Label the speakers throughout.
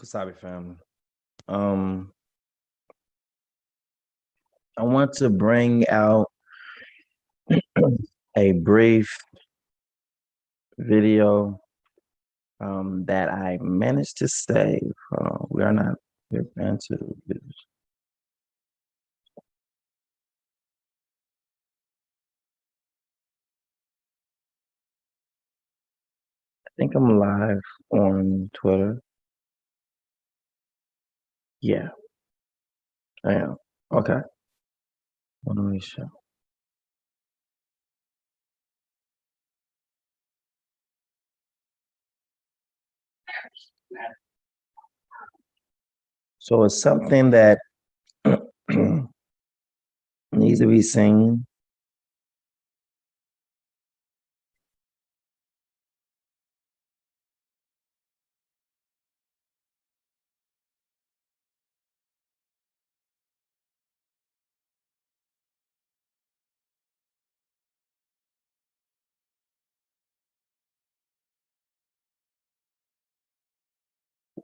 Speaker 1: Kasabi family. I want to bring out a brief video that I managed to save. We are not we're into this. I think I'm live on Twitter. Yeah, I am. Okay. Let me show. So it's something that needs to be seen.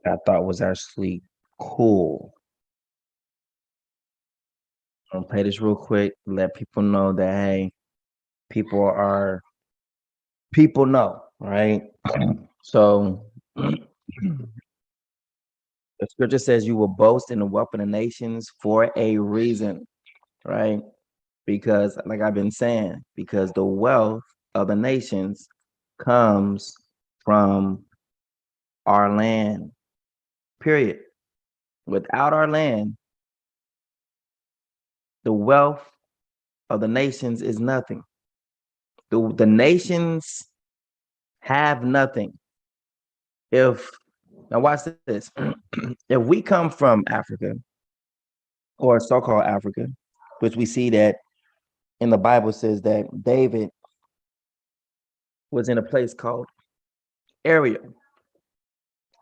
Speaker 1: I thought was actually cool. I'll play this real quick, let people know that hey, people know, right? So the scripture says you will boast in the wealth of the nations for a reason, right? Because like I've been saying, because the wealth of the nations comes from our land, period. Without our land, the wealth of the nations is nothing. The nations have nothing. If now watch this. If we come from Africa or so-called Africa, which we see that in the Bible says that David was in a place called Ariel.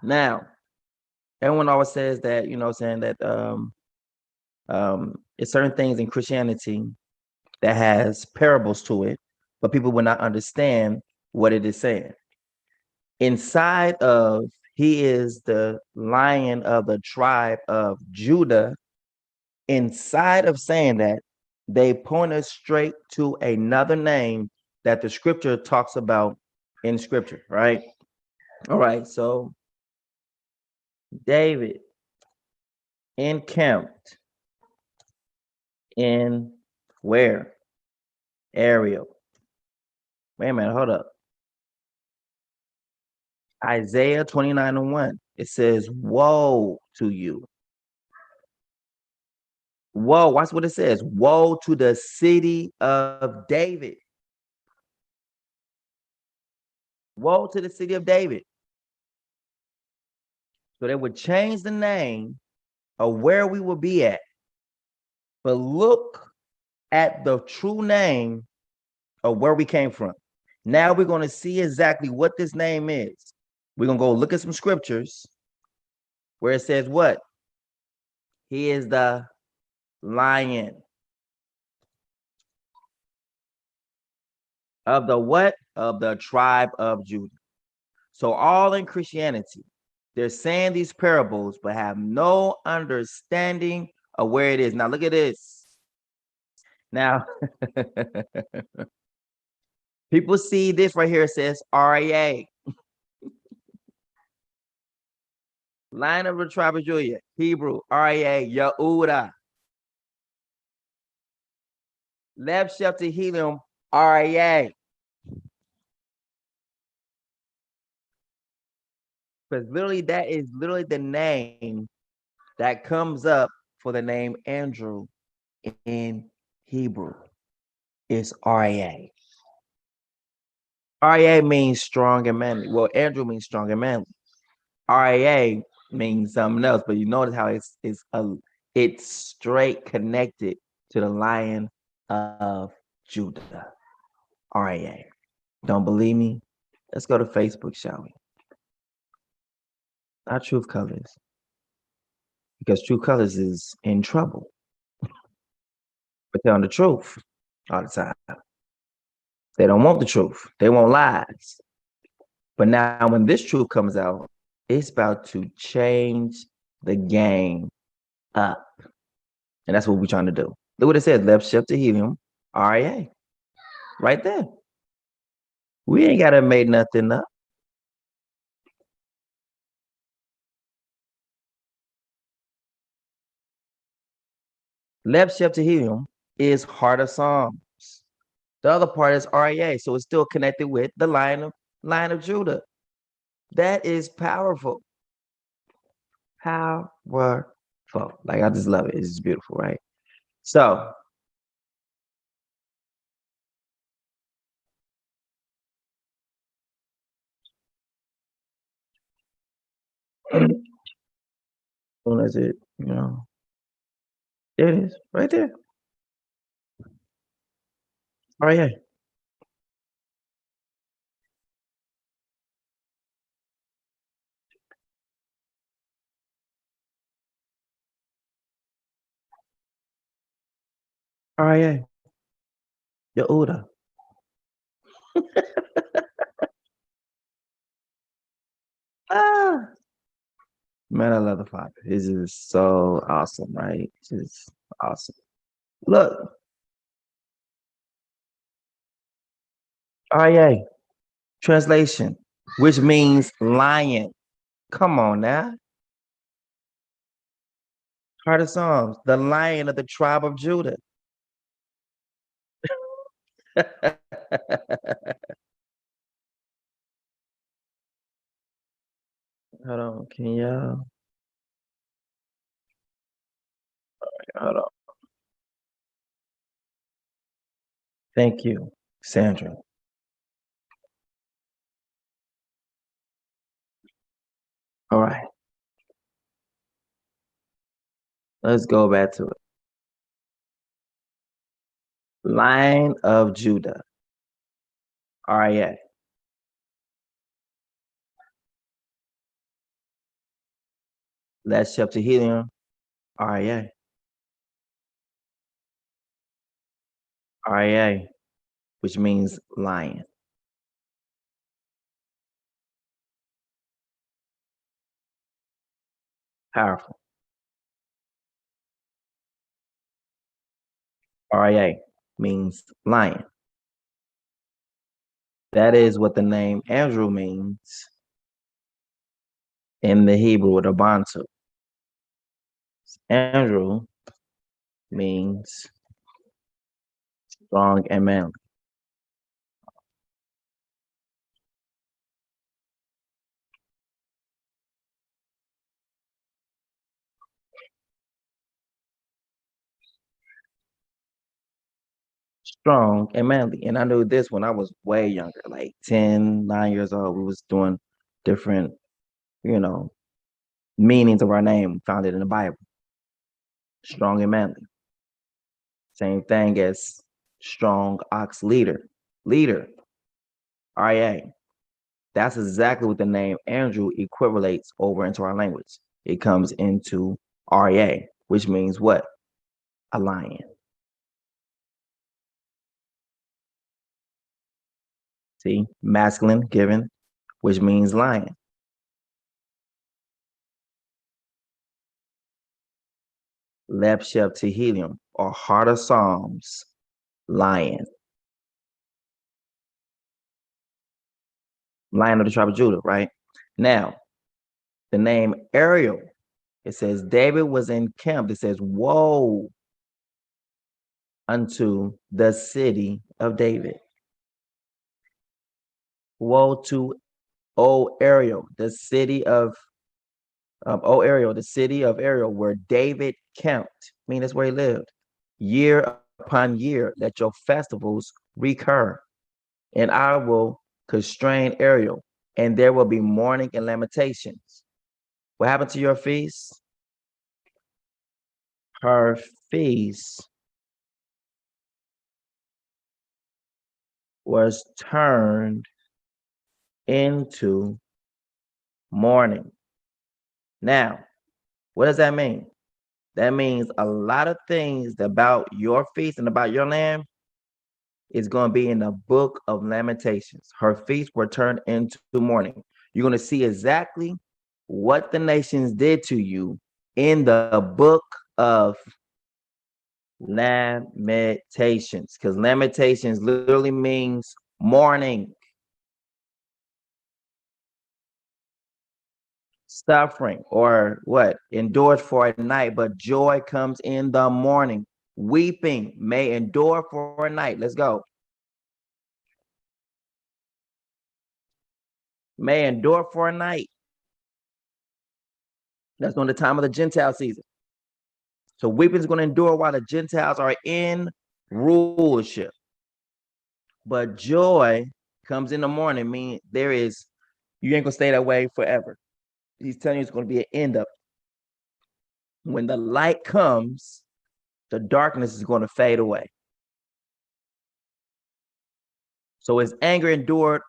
Speaker 1: Now, everyone always says that, saying that it's certain things in Christianity that has parables to it, but people will not understand what it is saying. Inside of he is the lion of the tribe of Judah. Inside of saying that, they point us straight to another name that the scripture talks about in scripture, right? All right, so David encamped in where? Ariel. Wait a minute, hold up. Isaiah 29:1. It says, woe to you. Woe, watch what it says. Woe to the city of David. Woe to the city of David. So they would change the name of where we will be at. But look at the true name of where we came from. Now we're going to see exactly what this name is. We're going to go look at some scriptures where it says what? He is the lion of the what? Of the tribe of Judah. So all in Christianity, they're saying these parables, but have no understanding of where it is. Now look at this. Now, people see this right here. It says REA. Lion of the tribe of Judah, Hebrew, REA, Yehuda. Left shelter helium, REA. Because literally, that is literally the name that comes up for the name Andrew in Hebrew. It's REA. REA means strong and manly. Well, Andrew means strong and manly. REA means something else, but you notice how it's straight connected to the Lion of Judah. REA. Don't believe me? Let's go to Facebook, shall we? Not Truth Colors, because Truth Colors is in trouble for telling the truth all the time. They don't want the truth. They want lies. But now when this truth comes out, It's about to change the game up. And that's what we're trying to do. Look what it says, left shift to helium, RA. Right there. We ain't gotta make nothing up. Left shift to helium is heart of Psalms. The other part is RA, so it's still connected with the line of Judah. That is powerful. Powerful. Like I just love it. It's just beautiful, right? So soon as it, there it is, right there. RA. RA. Yehuda. Ah. Man, I love the Father. It's just so awesome, right? It's just awesome. Look, RA, translation, which means lion. Come on now. Heart of Psalms, the lion of the tribe of Judah. Hold on, can y'all? Hold on. Thank you, Sandra. All right, let's go back to it. Lion of Judah. RA. Last chapter helium. RA. RA, which means lion. Powerful. RA means lion. That is what the name Andrew means in the Hebrew or the Bantu. Andrew means strong and manly. Strong and manly. And I knew this when I was way younger, like 10, 9 years old. We was doing different, you know, meanings of our name found it in the Bible. Strong and manly. Same thing as strong ox leader. Leader. RA. That's exactly what the name Andrew equivalates over into our language. It comes into RA, which means what? A lion. See, masculine given, which means lion. Left shift to helium or heart of Psalms, lion. Lion of the tribe of Judah, right? Now, the name Ariel, it says David was in camp. It says, woe unto the city of David. Woe to O Ariel, the city of O Ariel, the city of Ariel, where David camped. I mean, that's where he lived. Year upon year, let your festivals recur, and I will constrain Ariel, and there will be mourning and lamentations. What happened to your feast? Her feast was turned into mourning. Now, what does that mean? That means a lot of things about your feast and about your land is going to be in the book of Lamentations. Her feasts were turned into mourning. You're going to see exactly what the nations did to you in the book of Lamentations, because Lamentations literally means mourning, suffering, or what? Endures for a night, but joy comes in the morning. Weeping may endure for a night. Let's go. May endure for a night. That's during the time of the Gentile season. So weeping is going to endure while the Gentiles are in rulership. But joy comes in the morning, meaning you ain't gonna stay that way forever. He's telling you it's gonna be an end of it. When the light comes, the darkness is gonna fade away. So his anger endured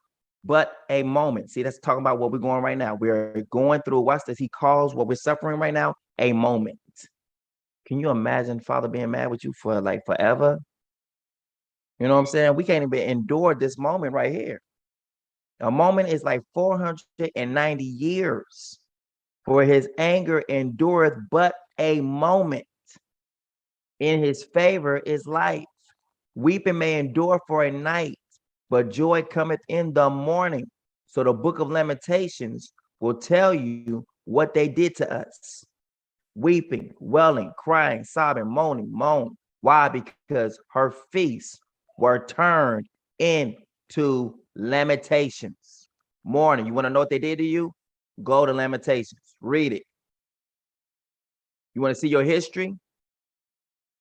Speaker 1: but a moment. See, that's talking about what we're going right now. We're going through, watch this, he calls what we're suffering right now a moment. Can you imagine Father being mad with you for like forever? You know what I'm saying? We can't even endure this moment right here. A moment is like 490 years. For his anger endureth but a moment. In his favor is life. Weeping may endure for a night, but joy cometh in the morning. So the book of Lamentations will tell you what they did to us. Weeping, wailing, crying, sobbing, moan. Why? Because her feasts were turned into lamentations. Mourning. You want to know what they did to you? Go to Lamentations. Read it. You want to see your history?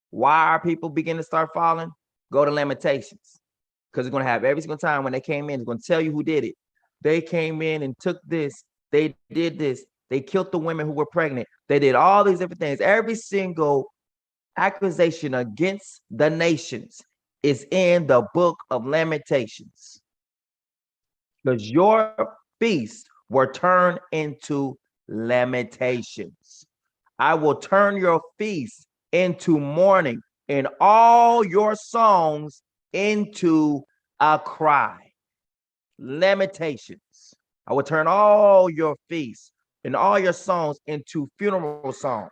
Speaker 1: Why are people beginning to start falling? Go to Lamentations. Because it's going to have every single time when they came in, it's going to tell you who did it. They came in and took this. They did this. They killed the women who were pregnant. They did all these different things. Every single accusation against the nations is in the book of Lamentations. Because your feasts were turned into lamentations. I will turn your feasts into mourning and all your songs into a cry. Lamentations. I will turn all your feasts and all your songs into funeral songs.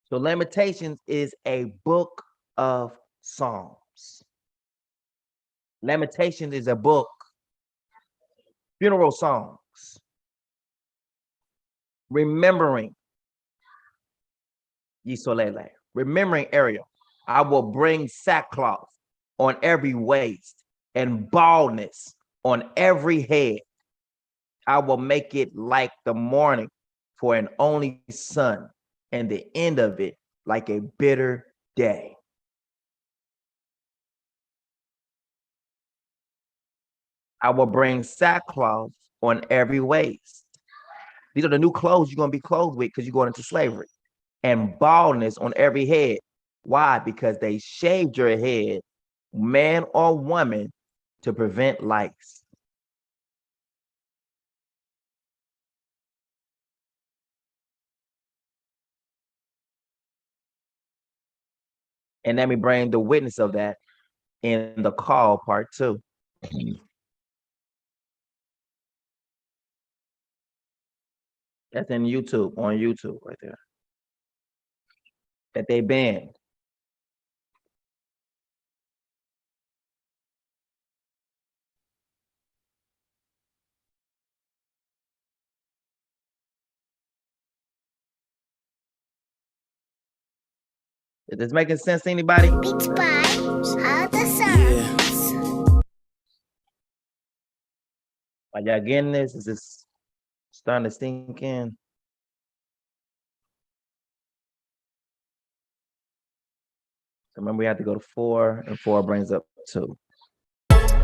Speaker 1: So Lamentations is a book of Psalms. Lamentations is a book, funeral songs, remembering Yisolele, remembering Ariel. I will bring sackcloth on every waist and baldness on every head. I will make it like the morning for an only son, and the end of it like a bitter day. I will bring sackcloth on every waist. These are the new clothes you're going to be clothed with because you're going into slavery. And baldness on every head. Why? Because they shaved your head, man or woman, to prevent lice. And let me bring the witness of that in the call part 2. That's in YouTube, on YouTube right there. That they banned. Is this making sense to anybody?
Speaker 2: Beats by other songs.
Speaker 1: Are y'all getting this? Is this starting to sink in? So remember, we have to go to 4, and 4 brings up 2.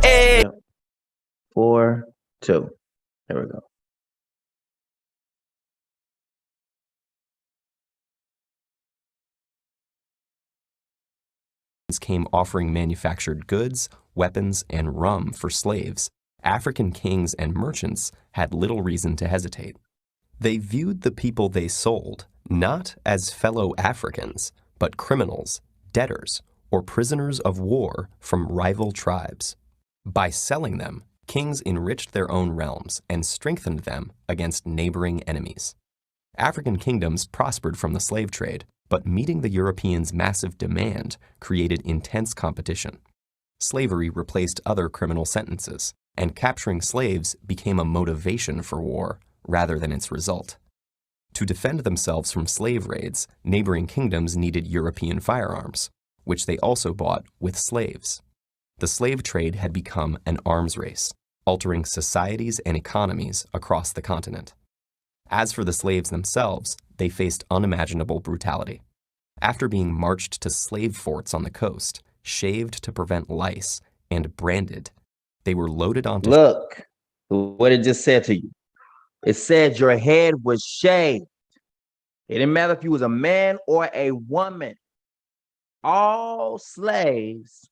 Speaker 1: Hey. Yep. 4, 2. There we go.
Speaker 3: Came offering manufactured goods, weapons, and rum for slaves, African kings and merchants had little reason to hesitate. They viewed the people they sold not as fellow Africans, but criminals, debtors, or prisoners of war from rival tribes. By selling them, Kings enriched their own realms and strengthened them against neighboring enemies. African kingdoms prospered from the slave trade, but meeting the Europeans' massive demand created intense competition. Slavery replaced other criminal sentences, and capturing slaves became a motivation for war rather than its result. To defend themselves from slave raids, neighboring kingdoms needed European firearms, which they also bought with slaves. The slave trade had become an arms race, altering societies and economies across the continent. As for the slaves themselves, they faced unimaginable brutality. After being marched to slave forts on the coast, shaved to prevent lice, and branded, they were loaded onto...
Speaker 1: Look, what it just said to you. It said your head was shaved. It didn't matter if you was a man or a woman. All slaves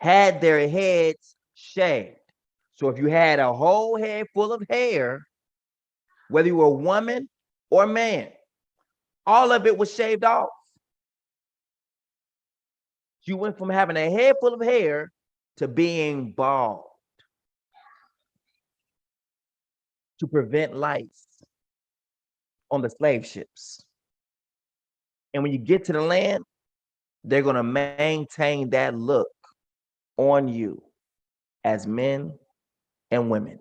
Speaker 1: had their heads shaved. So if you had a whole head full of hair, whether you were a woman or man, all of it was shaved off. You went from having a head full of hair to being bald to prevent lice on the slave ships. And when you get to the land, they're going to maintain that look on you as men and women.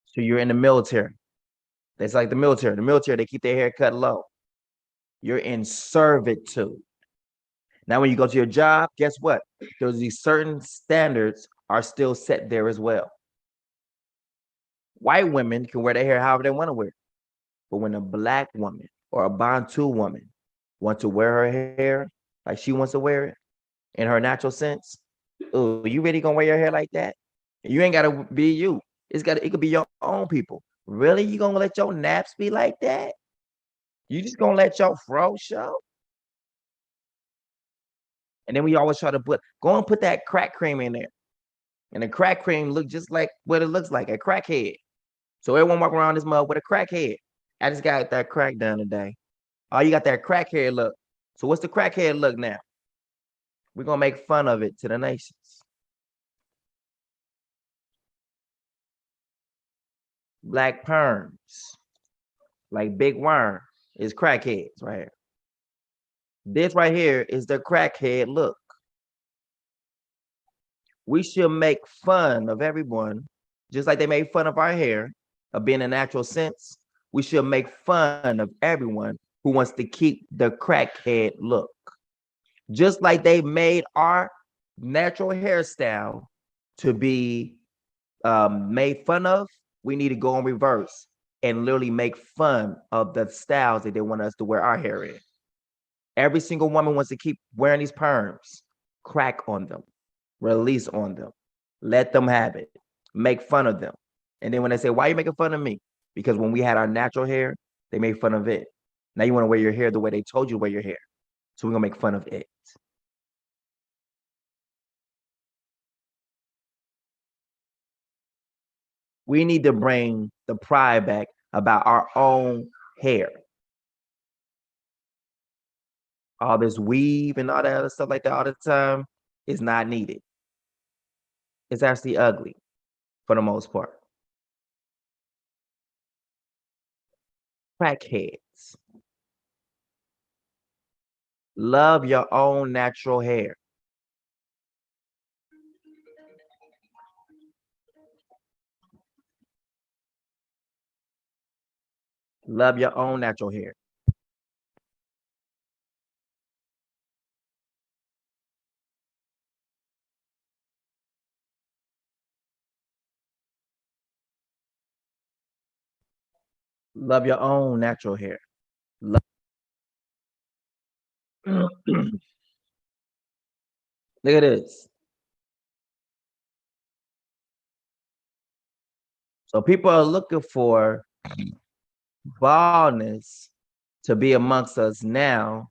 Speaker 1: So you're in the military. That's like the military. The military, they keep their hair cut low. You're in servitude. Now, when you go to your job, guess what? There's these certain standards are still set there as well. White women can wear their hair however they want to wear. But when a black woman or a Bantu woman wants to wear her hair like she wants to wear it in her natural sense, oh, you really gonna wear your hair like that? You ain't gotta be you. It could be your own people. Really? You gonna let your naps be like that? You just gonna let your fro show? And then we always try to go and put that crack cream in there. And the crack cream look just like what it looks like, a crackhead. So everyone walk around this mug with a crackhead. I just got that crack done today. Oh, you got that crackhead look. So what's the crackhead look now? We're gonna make fun of it to the nations. Black perms, like big worm, is crackheads right here. This right here is the crackhead look. We should make fun of everyone, just like they made fun of our hair, of being a natural sense. We should make fun of everyone who wants to keep the crackhead look. Just like they made our natural hairstyle to be made fun of, we need to go in reverse and literally make fun of the styles that they want us to wear our hair in. Every single woman wants to keep wearing these perms. Crack on them, release on them, let them have it, make fun of them. And then when they say, why are you making fun of me? Because when we had our natural hair, they made fun of it. Now you want to wear your hair the way they told you to wear your hair. So we're gonna make fun of it. We need to bring the pride back about our own hair. All this weave and all that other stuff like that all the time is not needed. It's actually ugly for the most part. Crackheads. Love your own natural hair. Love your own natural hair. Love your own natural hair. Love Look at this. So people are looking for baldness to be amongst us now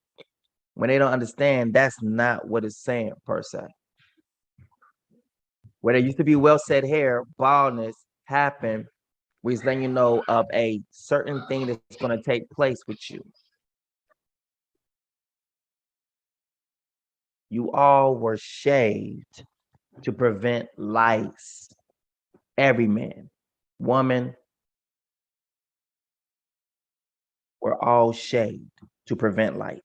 Speaker 1: when they don't understand that's not what it's saying per se. Where there used to be well set hair, baldness happened. We're letting you know of a certain thing that's going to take place with you. You all were shaved to prevent lice. Every man, woman, we're all shaved to prevent lice.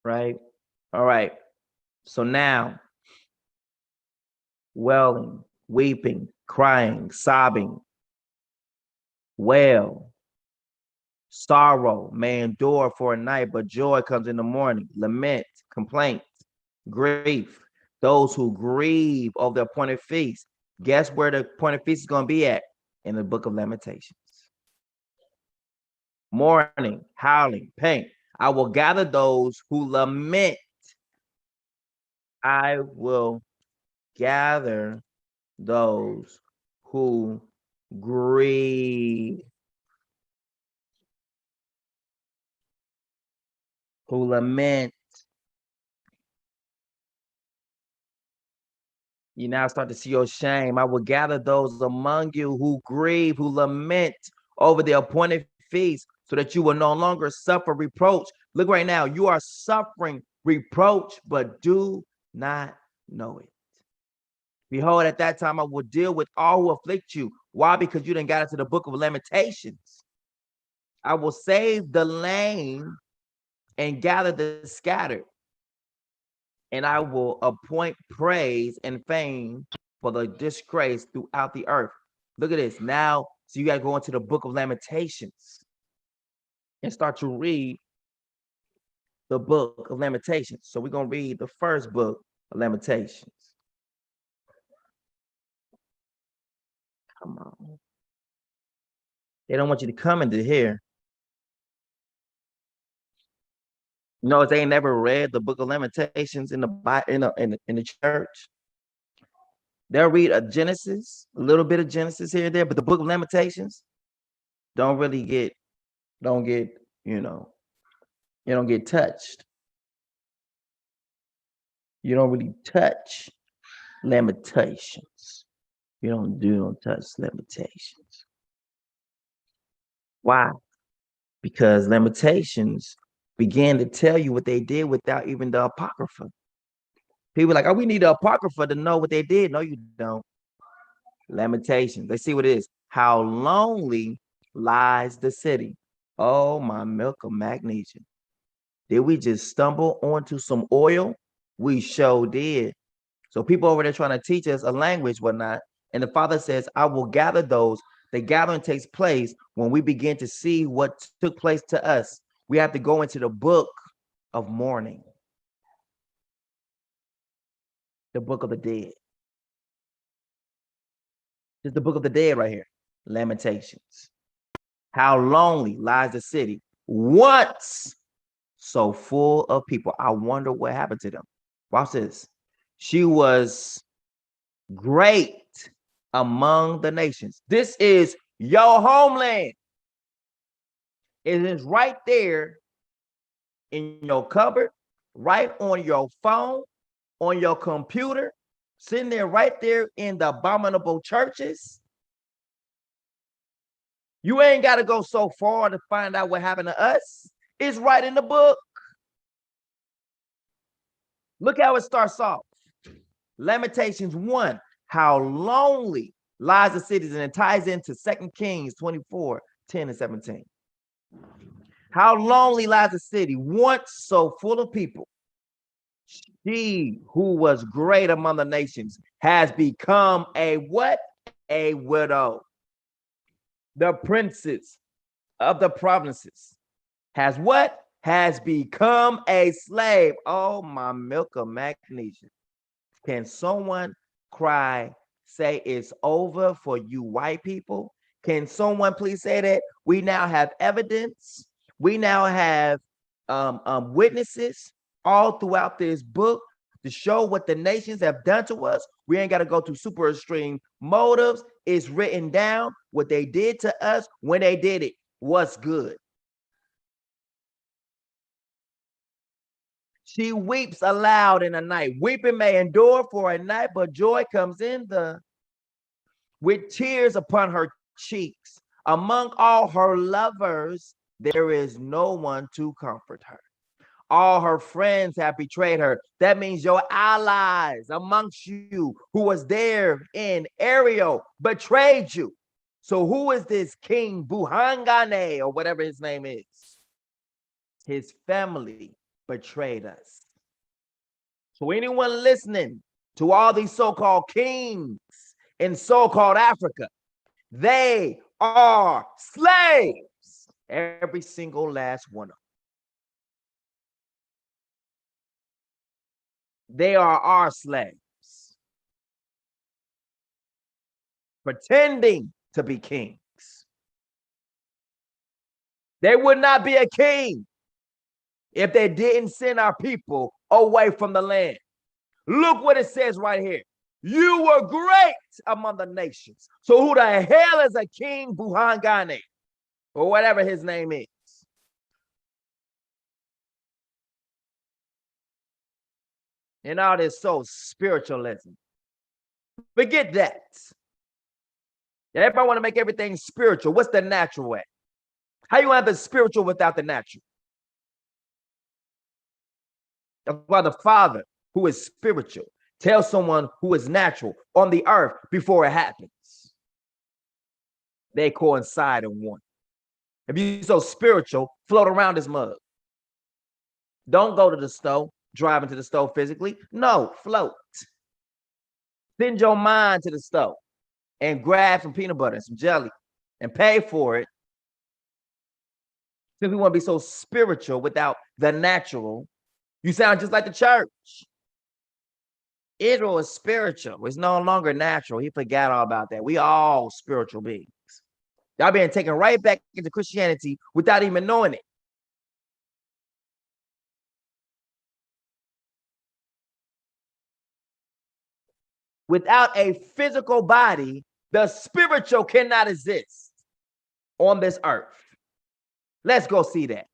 Speaker 1: Right? All right. So now, wailing, weeping, crying, sobbing, wail, sorrow may endure for a night, but joy comes in the morning. Lament, complaint, grief. Those who grieve over the appointed feast. Guess where the appointed feast is going to be at? In the book of Lamentations. Mourning, howling, pain. I will gather those who lament. I will gather those who grieve, who lament. You now start to see your shame. I will gather those among you who grieve, who lament over the appointed feast, so that you will no longer suffer reproach. Look right now, you are suffering reproach, but do not know it. Behold, at that time I will deal with all who afflict you. Why? Because you didn't got into the book of Lamentations. I will save the lame and gather the scattered, and I will appoint praise and fame for the disgrace throughout the earth. Look at this. Now, so you got to go into the book of Lamentations and start to read the book of Lamentations. So we're going to read the first book of Lamentations. Come on. They don't want you to come into here. You know, they ain't never read the book of Lamentations in the church. They'll read a Genesis, a little bit of Genesis here and there, but the book of Lamentations don't really get, don't get, you know, you don't get touched. You don't really touch Lamentations. You don't touch Lamentations. Why? Because Lamentations began to tell you what they did without even the Apocrypha. People are like, oh, we need the Apocrypha to know what they did. No, you don't. Lamentations. Let's see what it is. How lonely lies the city. Oh, my milk of magnesia. Did we just stumble onto some oil? We sure did. So people over there trying to teach us a language, whatnot. And the Father says, I will gather those. The gathering takes place when we begin to see what took place to us. We have to go into the book of mourning, the book of the dead. It's the book of the dead right here. Lamentations. How lonely lies the city, once so full of people. I wonder what happened to them. Watch this. She was great among the nations. This is your homeland. It is right there in your cupboard, right on your phone, on your computer, sitting there right there in the abominable churches. You ain't got to go so far to find out what happened to us. It's right in the book. Look how it starts off. Lamentations 1, how lonely lies the cities, and it ties into 2 Kings 24, 10 and 17. How lonely lies the city, once so full of people. She who was great among the nations has become a what? A widow. The princess of the provinces has what? Has become a slave. Oh, my milk of magnesia. Can someone cry, say it's over for you white people? Can someone please say that? We now have evidence. We now have witnesses all throughout this book to show what the nations have done to us. We ain't got to go to super extreme motives. It's written down what they did to us when they did it. What's good? She weeps aloud in the night. Weeping may endure for a night, but joy comes with tears upon her cheeks. Among all her lovers, there is no one to comfort her. All her friends have betrayed her. That means your allies amongst you who was there in Ariel betrayed you. So who is this King Buhangane or whatever his name is? His family betrayed us. So anyone listening to all these so-called kings in so-called Africa, they are slaves. Every single last one of them. They are our slaves, pretending to be kings. They would not be a king if they didn't send our people away from the land. Look what it says right here. You were great among the nations. So who the hell is a King Buhangane or whatever his name is? And all this so spiritualism. Forget that. Everybody want to make everything spiritual. What's the natural way? How you have the spiritual without the natural? That's why the Father, who is spiritual, tells someone who is natural on the earth before it happens. They coincide in one. If you're so spiritual, float around this mug. Don't go to the stove, drive into the stove physically. No, float. Send your mind to the stove and grab some peanut butter and some jelly and pay for it. Since we want to be so spiritual without the natural, you sound just like the church. Israel is spiritual. It's no longer natural. He forgot all about that. We all spiritual beings. Y'all being taken right back into Christianity without even knowing it. Without a physical body, the spiritual cannot exist on this earth. Let's go see that.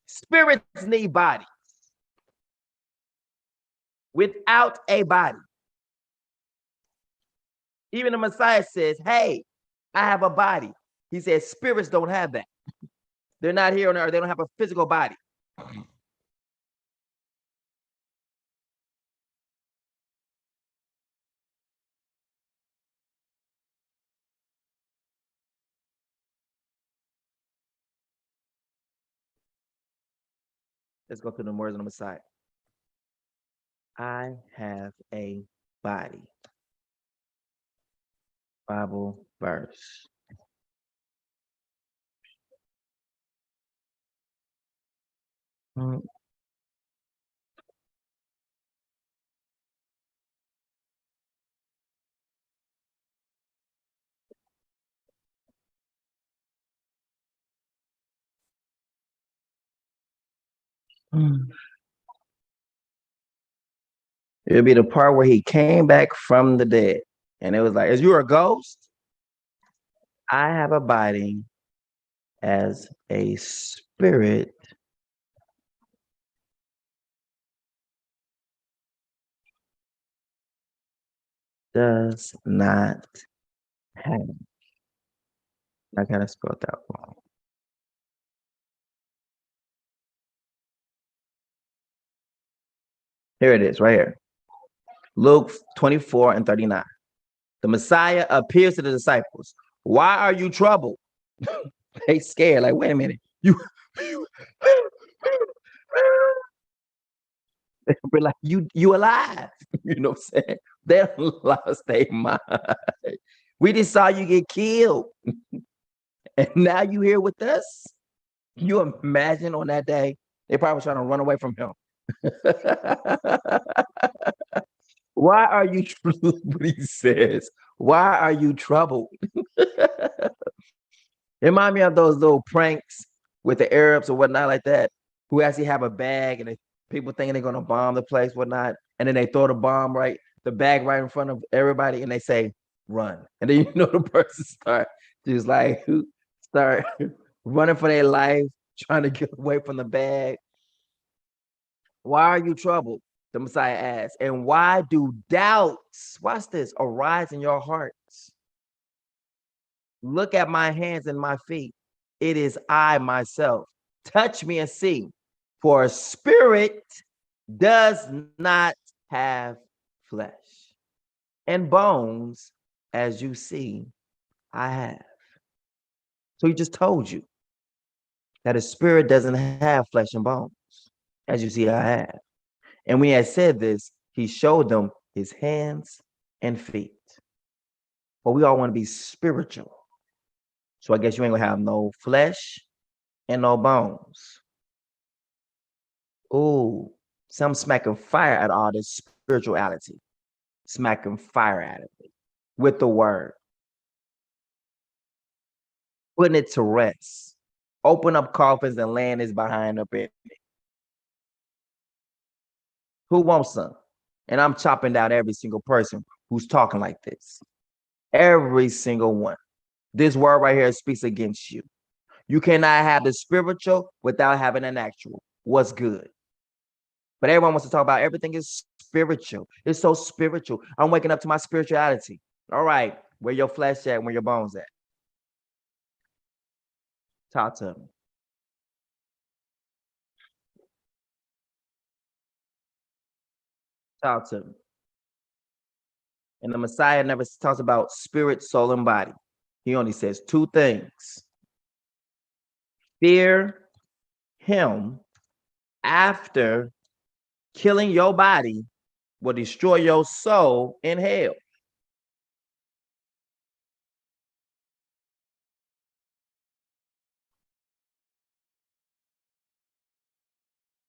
Speaker 1: Spirits need bodies. Without a body. Even the Messiah says, hey, I have a body. He says spirits don't have that. They're not here on earth. They don't have a physical body. Let's go to the words of the Messiah. I have a body. Bible verse. It'll be the part where he came back from the dead. And it was like, is you a ghost? I have abiding as a spirit does not have. I kind of spelled that wrong. Here it is, right here. Luke 24 and 39. The Messiah appears to the disciples. Why are you troubled? They scared, like, wait a minute. You we're like, you alive. You know what I'm saying? They lost their mind. We just saw you get killed. And now you here with us? Can you imagine on that day? They probably trying to run away from him. Why are you what he says? Why are you troubled? Remind me of those little pranks with the Arabs or whatnot like that, who actually have a bag and people thinking they're gonna bomb the place, whatnot, and then they throw the bag right in front of everybody, and they say, run. And then the person start running for their life, trying to get away from the bag. Why are you troubled? The Messiah asks. And why do doubts, watch this, arise in your hearts? Look at my hands and my feet. It is I myself. Touch me and see. For a spirit does not have flesh and bones, as you see, I have. So he just told you that a spirit doesn't have flesh and bones, as you see, I have. And when he had said this, he showed them his hands and feet. But we all want to be spiritual. So I guess you ain't gonna have no flesh and no bones. Ooh, some smacking fire at all this spirituality, smacking fire at it with the word, putting it to rest. Open up coffins and laying his behind up in it. Who wants some? And I'm chopping down every single person who's talking like this. Every single one. This word right here speaks against you. You cannot have the spiritual without having an actual. What's good? But everyone wants to talk about everything is spiritual. It's so spiritual. I'm waking up to my spirituality. All right, where your flesh at? Where your bones at? Talk to me. Talk to me. And the Messiah never talks about spirit, soul, and body. He only says two things: fear him after killing your body will destroy your soul in hell.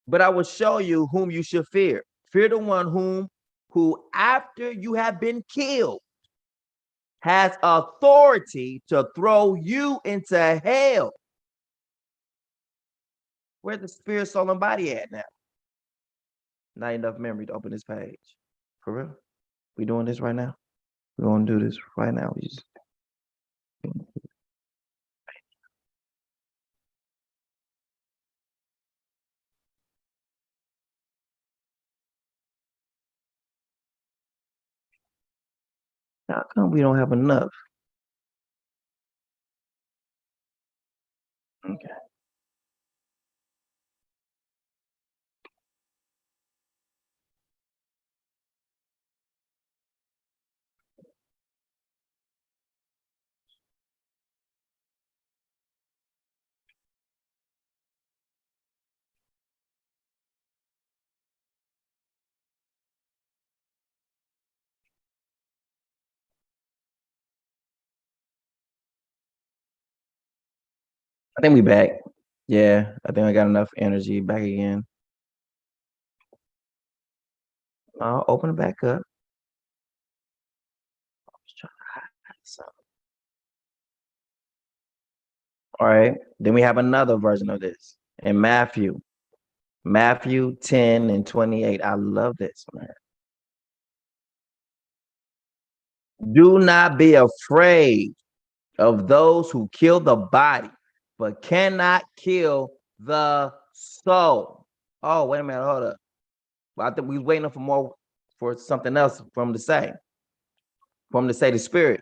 Speaker 1: But I will show you whom you should fear. Fear the one who after you have been killed has authority to throw you into hell. Where's the spirit, soul, and body at now? Not enough memory to open this page. For real? We doing this right now? We're gonna do this right now. How come we don't have enough? Okay. I think we back. Yeah, I think I got enough energy back again. I'll open it back up. Just trying to hide something. All right. Then we have another version of this in Matthew 10 and 28. I love this, man. Do not be afraid of those who kill the body, but cannot kill the soul. Oh, wait a minute, hold up. Well, I think we was waiting for more for something else from to say. From to say the spirit.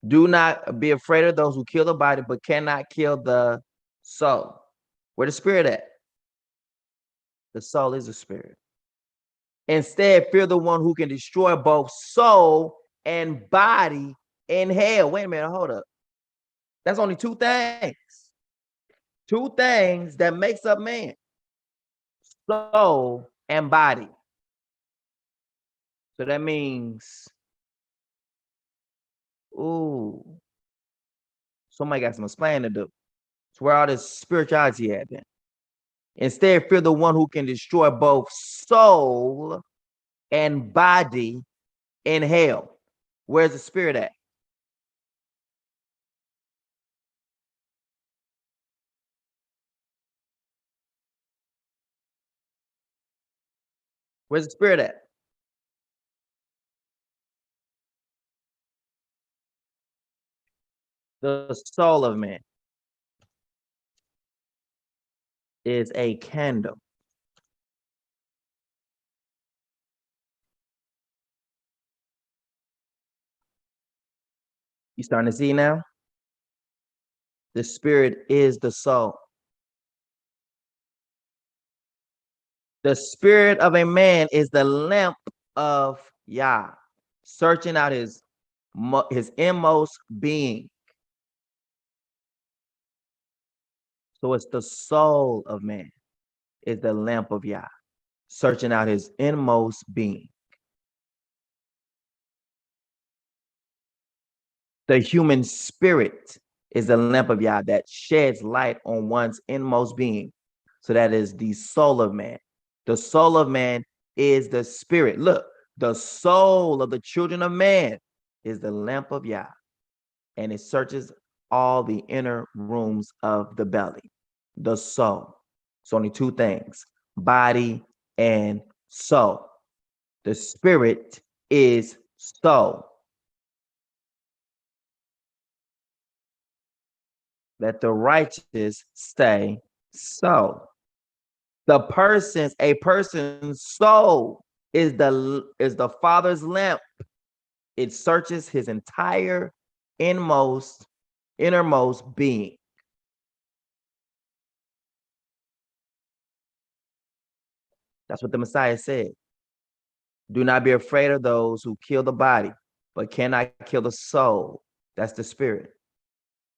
Speaker 1: Do not be afraid of those who kill the body, but cannot kill the soul. Where the spirit at? The soul is a spirit. Instead, fear the one who can destroy both soul and body in hell. Wait a minute, hold up. That's only two things. Two things that makes up man: soul and body. So that means, ooh, somebody got some explaining to do. It's where all this spirituality at then. Instead, fear the one who can destroy both soul and body in hell. Where's the spirit at? Where's the spirit at? The soul of man is a candle. You starting to see now? The spirit is the soul. The spirit of a man is the lamp of Yah, searching out his inmost being. So it's the soul of man is the lamp of Yah, searching out his inmost being. The human spirit is the lamp of Yah that sheds light on one's inmost being. So that is the soul of man. The soul of man is the spirit. Look, the soul of the children of man is the lamp of Yah, and it searches all the inner rooms of the belly. The soul. It's only two things: body and soul. The spirit is soul. Let the righteous stay so. A person's soul is the Father's lamp. It searches his entire innermost being. That's what the Messiah said. Do not be afraid of those who kill the body, but cannot kill the soul. That's the spirit.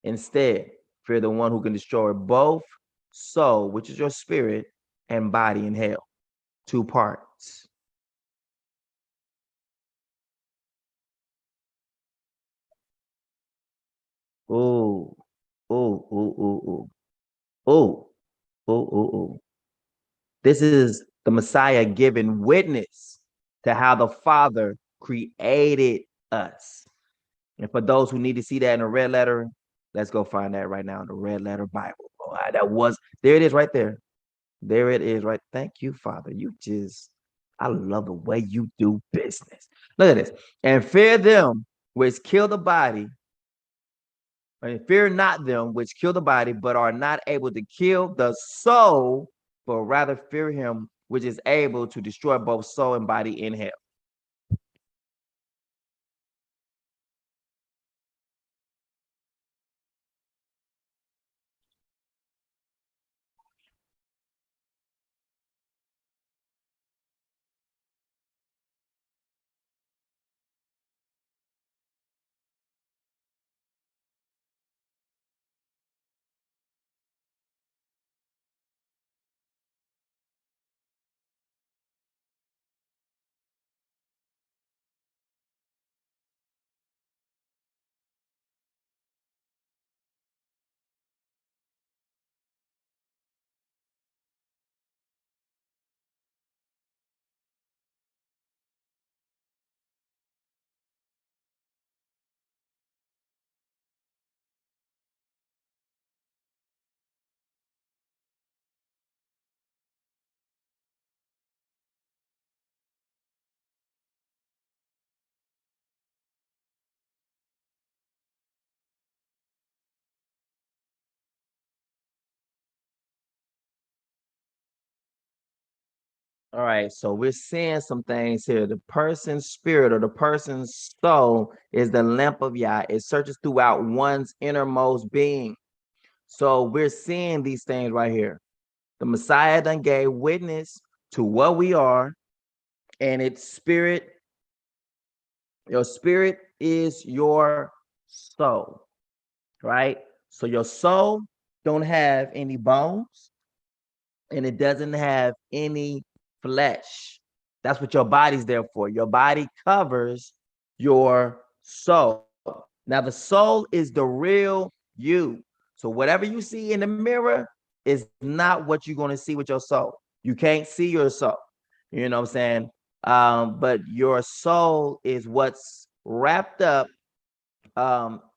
Speaker 1: Instead, fear the one who can destroy both soul, which is your spirit, and body in hell. Two parts. Ooh, ooh, ooh, ooh, ooh, ooh, ooh, ooh, ooh. This is the Messiah giving witness to how the Father created us. And for those who need to see that in a red letter, let's go find that right now in the red letter Bible. Oh, there it is right there. There it is right. Thank you, Father. I love the way you do business. Look at this. And fear them which kill the body, and fear not them which kill the body, but are not able to kill the soul, but rather fear him which is able to destroy both soul and body in hell. All right, so we're seeing some things here. The person's spirit or the person's soul is the lamp of Yah. It searches throughout one's innermost being. So we're seeing these things right here. The Messiah done gave witness to what we are, and its spirit, your spirit is your soul, right? So your soul don't have any bones, and it doesn't have any flesh. That's what your body's there for. Your body covers your soul. Now, the soul is the real you. So, whatever you see in the mirror is not what you're going to see with your soul. You can't see your soul. You know what I'm saying? But your soul is what's wrapped up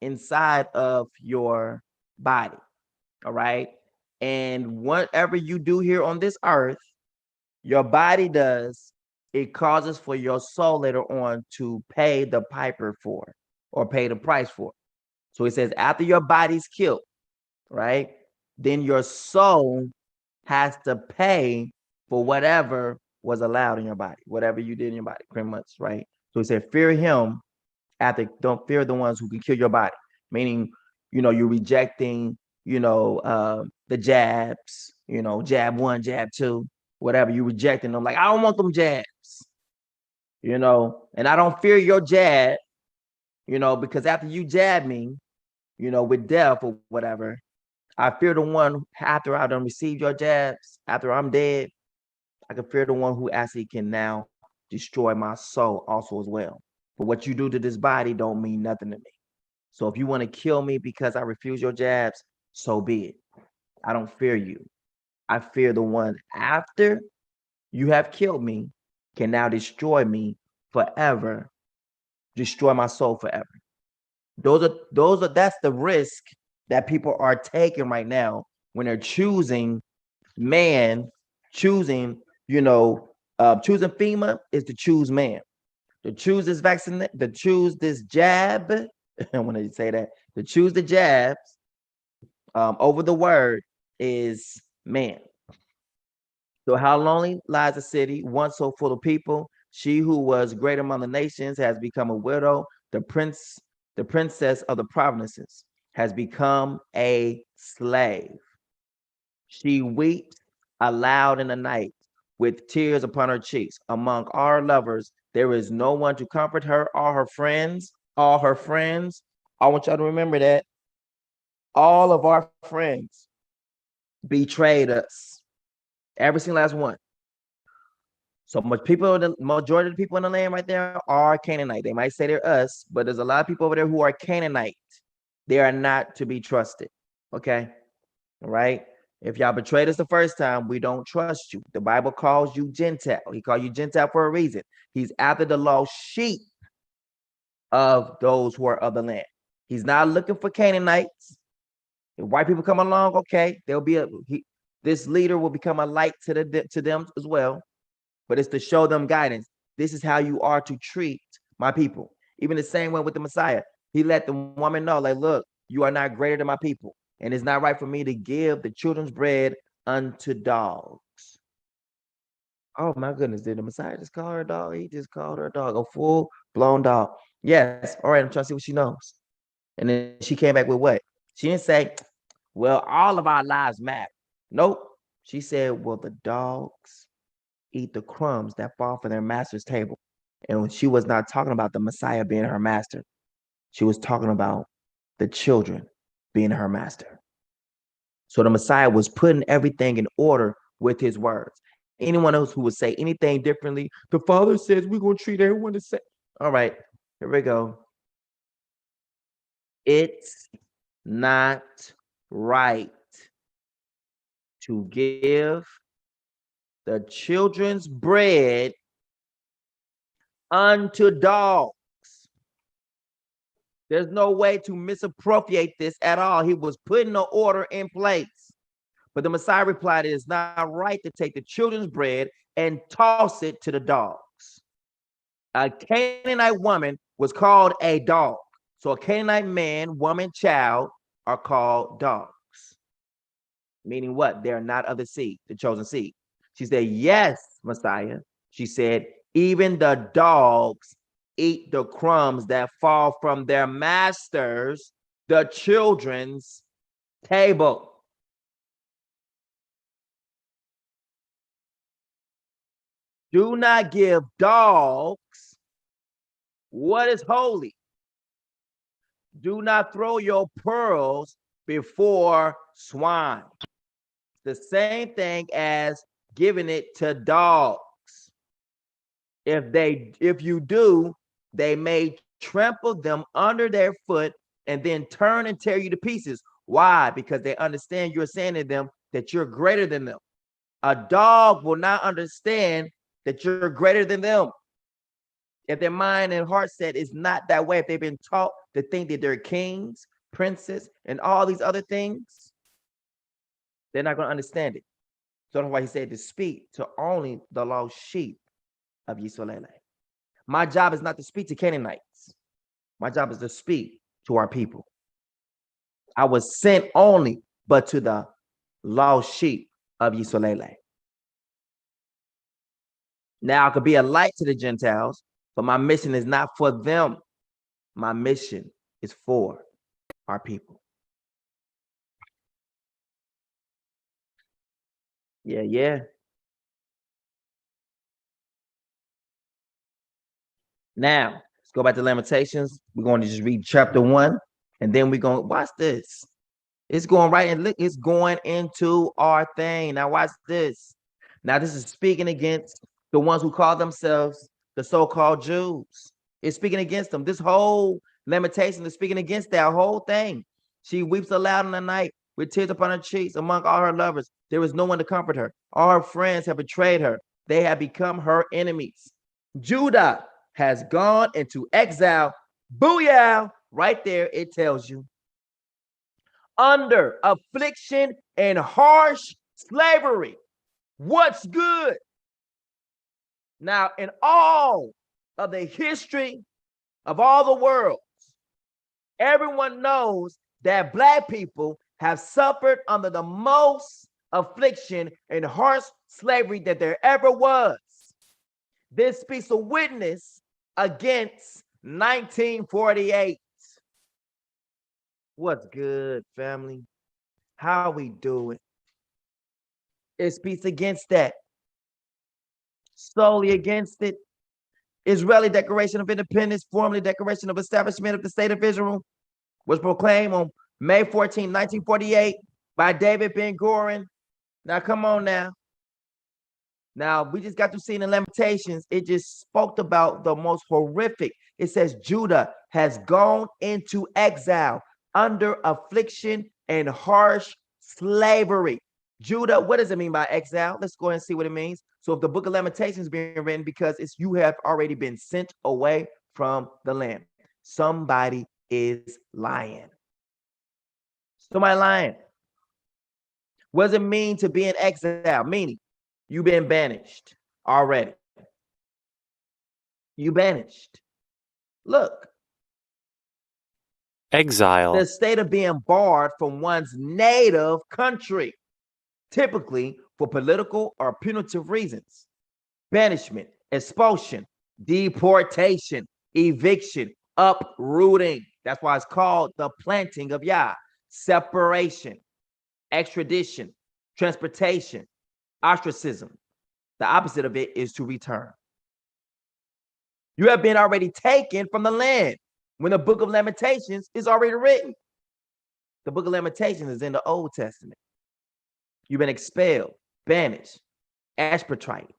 Speaker 1: inside of your body. All right. And whatever you do here on this earth, your body does, it causes for your soul later on to pay the piper for or pay the price for. So it says after your body's killed, right? Then your soul has to pay for whatever was allowed in your body, whatever you did in your body, pretty much, right? So he said, fear him after, don't fear the ones who can kill your body, meaning, you're rejecting the jabs, jab one, jab two, whatever. You rejecting them. Like, I don't want them jabs, and I don't fear your jab, because after you jab me, with death or whatever, I fear the one after I done received your jabs, after I'm dead, I can fear the one who actually can now destroy my soul also as well. But what you do to this body don't mean nothing to me. So if you want to kill me because I refuse your jabs, so be it. I don't fear you. I fear the one after you have killed me can now destroy me forever, destroy my soul forever. That's the risk that people are taking right now when they're choosing man, choosing, choosing FEMA is to choose man. To choose this vaccine, to choose this jab, I want to say that, to choose the jabs over the word is man. So how lonely lies a city once so full of people? She who was great among the nations has become a widow. The princess of the provinces has become a slave. She weeps aloud in the night with tears upon her cheeks. Among our lovers, there is no one to comfort her. All her friends. I want y'all to remember that all of our friends betrayed us. Every single last one. So much people, the majority of the people in the land right there are Canaanite. They might say they're us, but there's a lot of people over there who are Canaanite. They are not to be trusted. Okay. All right. If y'all betrayed us the first time, we don't trust you. The Bible calls you Gentile. He called you Gentile for a reason. He's after the lost sheep of those who are of the land. He's not looking for Canaanites. If white people come along, okay, this leader will become a light to them as well. But it's to show them guidance. This is how you are to treat my people. Even the same way with the Messiah. He let the woman know, like, look, you are not greater than my people. And it's not right for me to give the children's bread unto dogs. Oh my goodness, did the Messiah just call her a dog? He just called her a dog, a full-blown dog. Yes, all right, I'm trying to see what she knows. And then she came back with what? She didn't say, well, all of our lives matter. Nope. She said, well, the dogs eat the crumbs that fall from their master's table. And she was not talking about the Messiah being her master. She was talking about the children being her master. So the Messiah was putting everything in order with his words. Anyone else who would say anything differently, the Father says we're going to treat everyone the same. All right, here we go. It's not right to give the children's bread unto dogs. There's no way to misappropriate this at all. He was putting the order in place. But the Messiah replied, it is not right to take the children's bread and toss it to the dogs. A Canaanite woman was called a dog. So a Canaanite man, woman, child are called dogs. Meaning what? They're not of the seed, the chosen seed. She said, yes, Messiah. She said, even the dogs eat the crumbs that fall from their masters, the children's table. Do not give dogs what is holy. Do not throw your pearls before swine. The same thing as giving it to dogs. If you do, they may trample them under their foot and then turn and tear you to pieces. Why? Because they understand you're saying to them that you're greater than them. A dog will not understand that you're greater than them. If their mind and heart set is not that way, if they've been taught to think that they're kings, princes, and all these other things, they're not going to understand it. So that's why he said to speak to only the lost sheep of Yisrael. My job is not to speak to Canaanites. My job is to speak to our people. I was sent only but to the lost sheep of Yisrael. Now I could be a light to the Gentiles, but my mission is not for them. My mission is for our people. Yeah, yeah. Now, let's go back to Lamentations. We're going to just read chapter 1, and then we're going to watch this. It's going right and look, it's going into our thing. Now, watch this. Now, this is speaking against the ones who call themselves the so-called Jews. It's speaking against them. This whole lamentation is speaking against that whole thing. She weeps aloud in the night with tears upon her cheeks among all her lovers. There is no one to comfort her. All her friends have betrayed her. They have become her enemies. Judah has gone into exile. Booyah! Right there, it tells you under affliction and harsh slavery. What's good? Now, in all of the history of all the world, everyone knows that Black people have suffered under the most affliction and harsh slavery that there ever was. This speaks a witness against 1948. What's good, family? How we doing? It speaks against that. Solely against it. Israeli Declaration of Independence, formally Declaration of Establishment of the State of Israel, was proclaimed on May 14, 1948 by David Ben-Gurion. Now, come on now. Now, we just got to see in the Lamentations, it just spoke about the most horrific. It says Judah has gone into exile under affliction and harsh slavery. Judah, what does it mean by exile? Let's go ahead and see what it means. So if the book of Lamentations is being written because it's you have already been sent away from the land. Somebody is lying. Somebody lying. What does it mean to be in exile? Meaning you've been banished already. You banished. Look,
Speaker 4: Exile.
Speaker 1: the state of being barred from one's native country, typically for political or punitive reasons. Banishment, expulsion, deportation, eviction, uprooting. That's why it's called the planting of Yah. Separation, extradition, transportation, ostracism. The opposite of it is to return. You have been already taken from the land when the book of Lamentations is already written. The book of Lamentations is in the Old Testament. You've been expelled, banished, expurgated,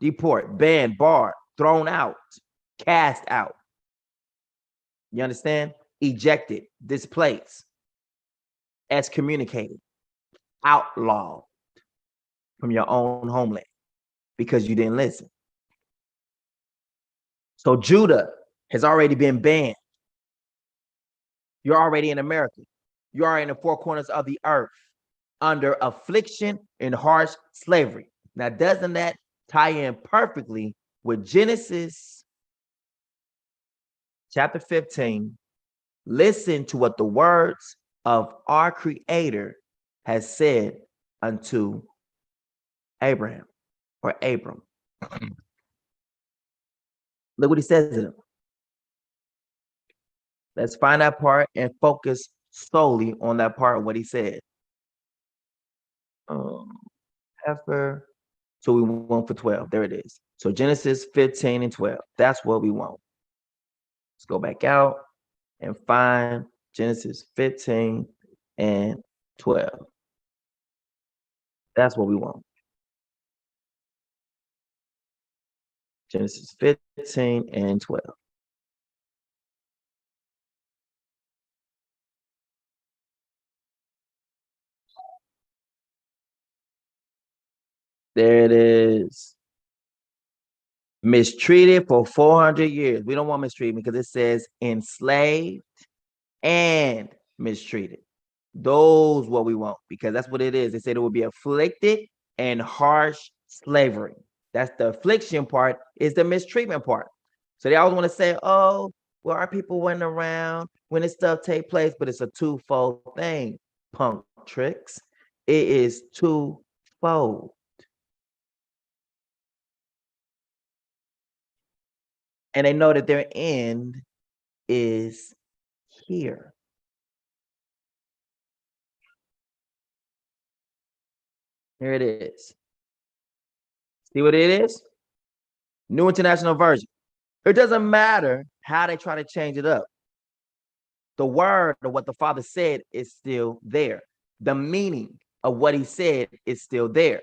Speaker 1: deport, banned, barred, thrown out, cast out. You understand? Ejected, displaced, excommunicated, outlawed from your own homeland because you didn't listen. So Judah has already been banned. You're already in America. You are in the four corners of the earth under affliction and harsh slavery. Now, doesn't that tie in perfectly with Genesis chapter 15? Listen to what the words of our Creator has said unto Abraham or Abram. Look what he says to them. Let's find that part and focus solely on that part of what he said. Heifer. So we want for 12. There it is. So Genesis 15 and 12. That's what we want. Let's go back out and find Genesis 15 and 12. That's what we want. Genesis 15 and 12. There it is. Mistreated for 400 years. We don't want mistreatment because it says enslaved and mistreated. Those what we want because that's what it is. They said it would be afflicted and harsh slavery. That's the affliction part, is the mistreatment part. So they always want to say, oh, well, our people went around when this stuff take place, but it's a twofold thing, punk tricks. It is twofold. And they know that their end is here. Here it is. See what it is? New International Version. It doesn't matter how they try to change it up. The word of what the Father said is still there. The meaning of what he said is still there.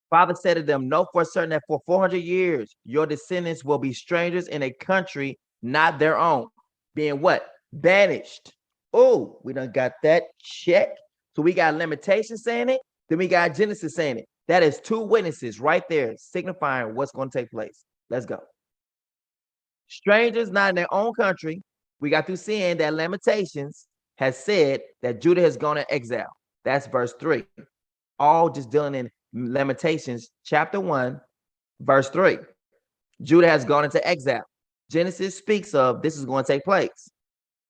Speaker 1: Father said to them, know for certain that for 400 years, your descendants will be strangers in a country not their own, being what? Banished. Oh, we done got that check. So we got Lamentations saying it, then we got Genesis saying it. That is two witnesses right there signifying what's going to take place. Let's go. Strangers not in their own country. We got through seeing that Lamentations has said that Judah has gone to exile. That's verse 3. All just dealing in Lamentations chapter 1, verse 3. Judah has gone into exile. Genesis speaks of this is going to take place.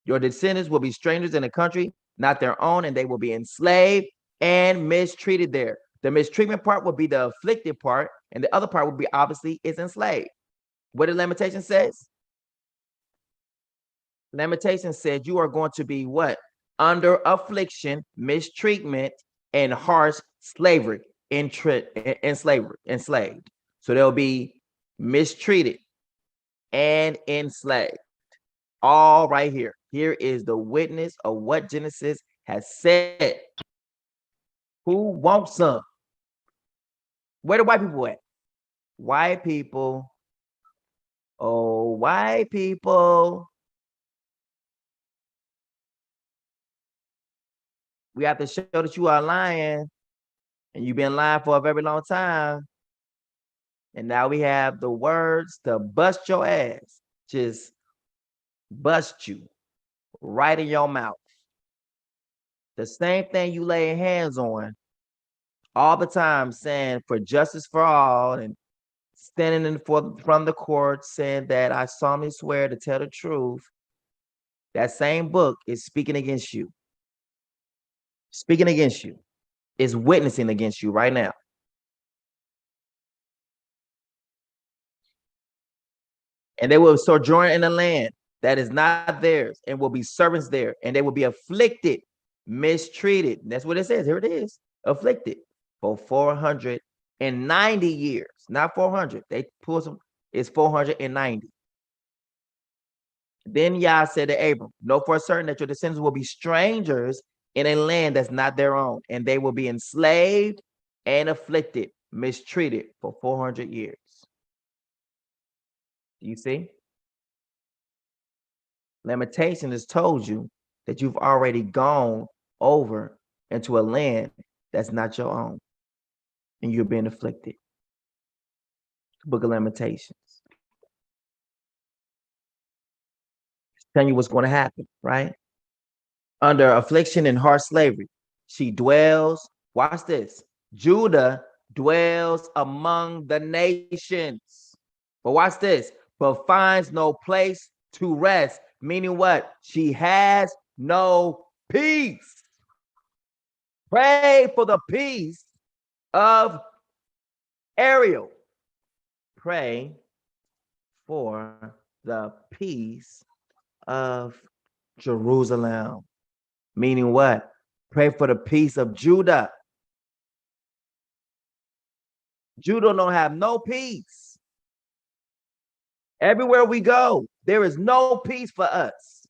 Speaker 1: Your descendants will be strangers in a country not their own, and they will be enslaved and mistreated there. The mistreatment part will be the afflicted part, and the other part will be obviously is enslaved. What did Lamentation says? Lamentation said you are going to be what? Under affliction, mistreatment, and harsh slavery, enslaved. So they'll be mistreated and enslaved. All right here. Here is the witness of what Genesis has said. Who wants some? Where the white people at? White people. Oh, white people. We have to show that you are lying, and you've been lying for a very long time. And now we have the words to bust your ass. Just bust you right in your mouth. The same thing you lay hands on all the time, saying for justice for all and standing in from the court saying that I solemnly swear to tell the truth. That same book is speaking against you. Speaking against you. Is witnessing against you right now. And they will sojourn in a land that is not theirs and will be servants there, and they will be afflicted, mistreated. That's what it says. Here it is. Afflicted for 490 years, not 400. They pull some, it's 490. Then Yah said to Abram, know for certain that your descendants will be strangers in a land that's not their own, and they will be enslaved and afflicted, mistreated for 400 years. Do you see? Lamentation has told you that you've already gone over into a land that's not your own, and you're being afflicted. Book of Lamentations. It's telling you what's going to happen, right? Under affliction and harsh slavery, she dwells. Watch this. Judah dwells among the nations. But watch this. But finds no place to rest. Meaning what? She has no peace. Pray for the peace of Ariel. Pray for the peace of Jerusalem. Meaning what? Pray for the peace of Judah. Judah don't have no peace. Everywhere we go, there is no peace for us.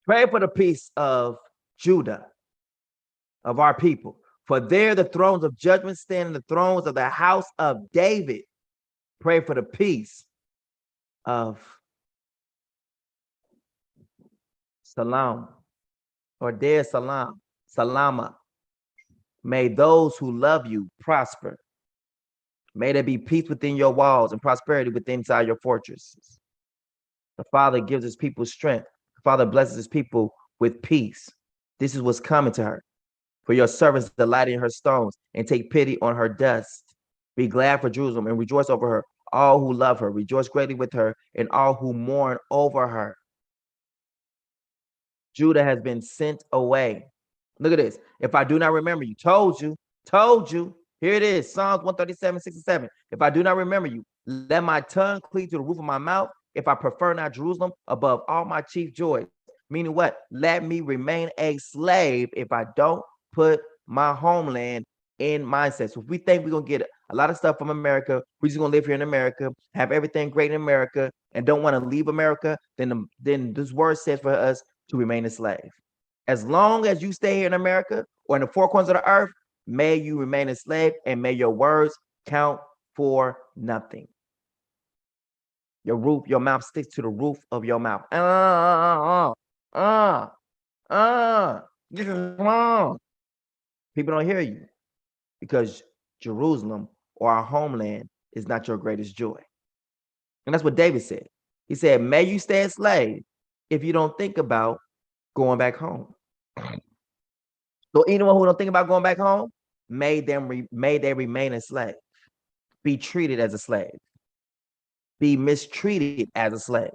Speaker 1: Pray for the peace of Judah, of our people. For there the thrones of judgment stand, and the thrones of the house of David. Pray for the peace of Salam, or Dar Salam, Salama. May those who love you prosper. May there be peace within your walls and prosperity within inside your fortresses. The Father gives his people strength. The Father blesses his people with peace. This is what's coming to her. For your servants delight in her stones and take pity on her dust. Be glad for Jerusalem and rejoice over her. All who love her, rejoice greatly with her, and all who mourn over her. Judah has been sent away. Look at this. If I do not remember you, told you. Here it is, Psalms 137:67. If I do not remember you, let my tongue cleave to the roof of my mouth. if I prefer not Jerusalem above all my chief joys. Meaning what? Let me remain a slave if I don't put my homeland in mindset. So if we think we're gonna get a lot of stuff from America, we're just gonna live here in America, have everything great in America, and don't want to leave America, then this word says for us to remain a slave. As long as you stay here in America or in the four corners of the earth, may you remain a slave and may your words count for nothing. Your mouth sticks to the roof of your mouth. Uh, uh, come on. People don't hear you because Jerusalem or our homeland is not your greatest joy. And that's what David said. He said, may you stay a slave if you don't think about going back home. So anyone who don't think about going back home, may they remain a slave, be treated as a slave, be mistreated as a slave.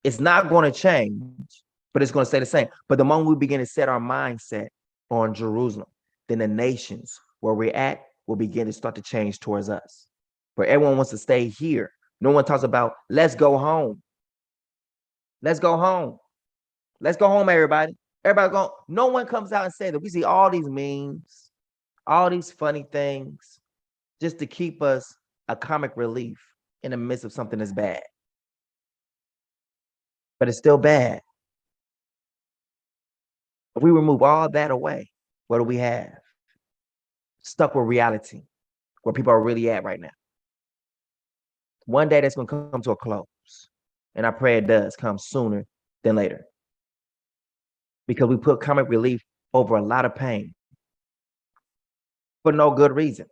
Speaker 1: It's not going to change, but it's going to stay the same. But the moment we begin to set our mindset on Jerusalem, then the nations where we're at will begin to start to change towards us. Where everyone wants to stay here. No one talks about let's go home. Let's go home. Let's go home, everybody. Everybody go. No one comes out and says that. We see all these memes, all these funny things, just to keep us a comic relief in the midst of something that's bad. But it's still bad. If we remove all that away, what do we have? Stuck with reality, where people are really at right now. One day that's going to come to a close. And I pray it does come sooner than later. Because we put comic relief over a lot of pain for no good reason.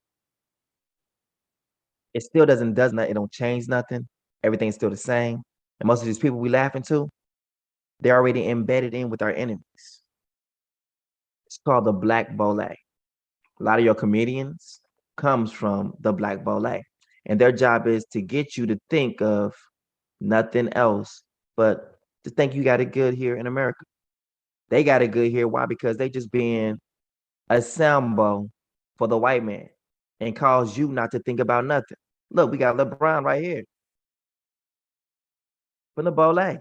Speaker 1: It still does nothing. It don't change nothing. Everything's still the same. And most of these people we laughing to, they're already embedded in with our enemies. It's called the Black Bole. A lot of your comedians comes from the Black Bole. And their job is to get you to think of nothing else but to think you got it good here in America. They got it good here. Why? Because they just being a symbol for the white man and cause you not to think about nothing. Look, we got LeBron right here from the Bole.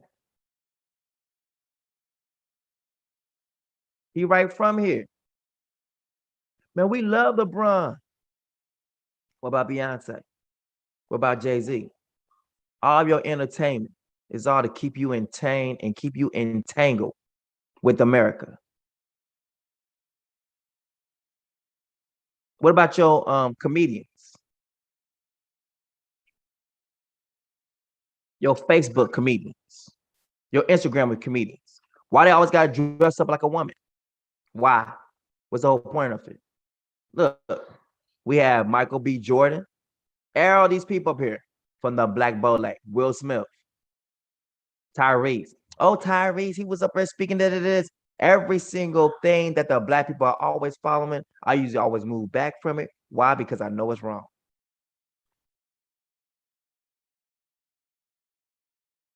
Speaker 1: He right from here. Man, we love LeBron. What about Beyonce? What about Jay-Z? All of your entertainment is all to keep you entangled and keep you entangled with America. What about your comedians? Your Facebook comedians, your Instagram comedians. Why they always gotta dress up like a woman? Why? What's the whole point of it? Look, we have Michael B. Jordan, all these people up here from the Black Bole, Will Smith, Tyrese. Oh, Tyrese, he was up there speaking that it is. Every single thing that the black people are always following, I usually always move back from it. Why? Because I know it's wrong.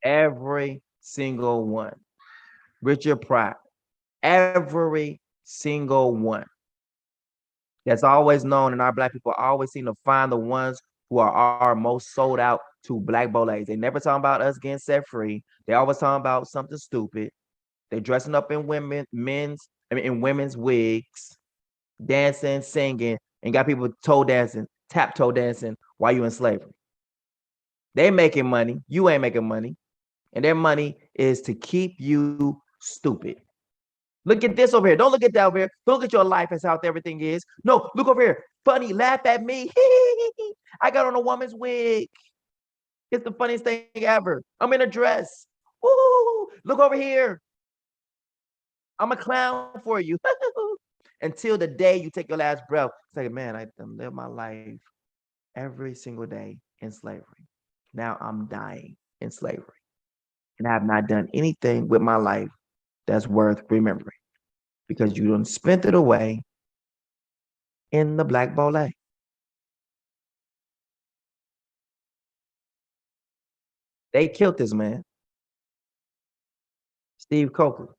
Speaker 1: Every single one. Richard Pryor, every single one. That's always known, and our black people always seem to find the ones who are most sold out to Black Boles. They never talking about us getting set free. They always talking about something stupid. They dressing up in in women's wigs, dancing, singing, and got people toe dancing, tap toe dancing while you in slavery. They making money, you ain't making money, and their money is to keep you stupid. Look at this over here. Don't look at that over here. Don't look at your life as how everything is. No, look over here. Funny, laugh at me. I got on a woman's wig. It's the funniest thing ever. I'm in a dress. Woo! Look over here. I'm a clown for you. Until the day you take your last breath. Say, man, I live my life every single day in slavery. Now I'm dying in slavery. And I have not done anything with my life that's worth remembering because you done spent it away in the Black Bole. They killed this man, Steve Coker.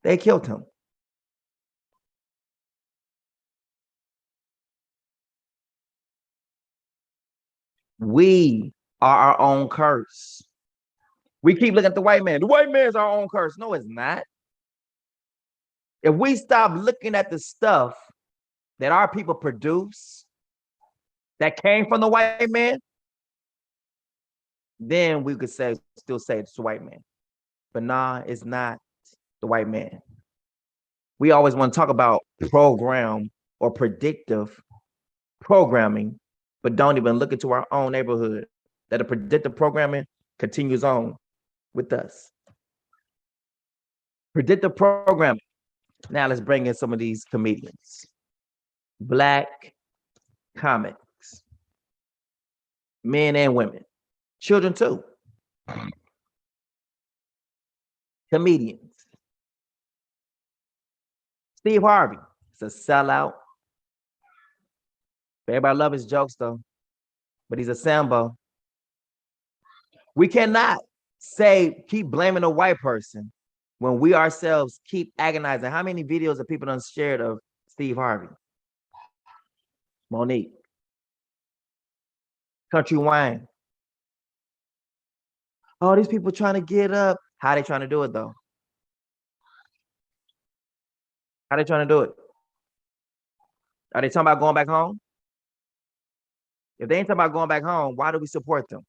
Speaker 1: They killed him. We are our own curse. We keep looking at the white man. The white man's our own curse. No, it's not. If we stop looking at the stuff that our people produce that came from the white man, then we could still say it's the white man. But nah, it's not the white man. We always want to talk about program or predictive programming, but don't even look into our own neighborhood that the predictive programming continues on with us. Predictive programming. Now let's bring in some of these comedians. Black comics, men and women, children too. Comedians. Steve Harvey is a sellout. Everybody love his jokes though, but he's a Sambo. We cannot keep blaming a white person when we ourselves keep agonizing. How many videos have people done shared of Steve Harvey? Monique. Country Wayne. Oh, these people trying to get up. How they trying to do it though? How they trying to do it? Are they talking about going back home? If they ain't talking about going back home, why do we support them?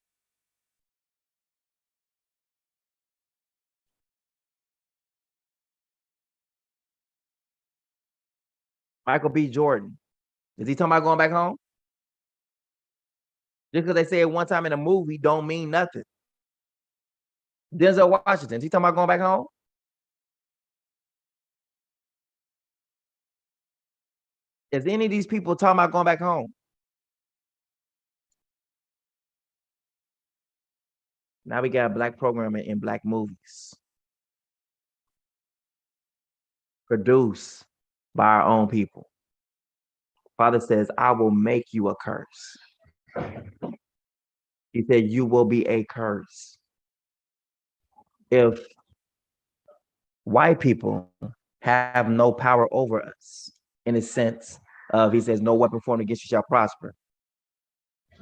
Speaker 1: Michael B. Jordan. Is he talking about going back home? Just because they say it one time in a movie don't mean nothing. Denzel Washington, is he talking about going back home? Is any of these people talking about going back home? Now we got black programming in black movies. Produced by our own people. Father says, I will make you a curse. He said, you will be a curse. If white people have no power over us, in a sense of, he says, no weapon formed against you shall prosper.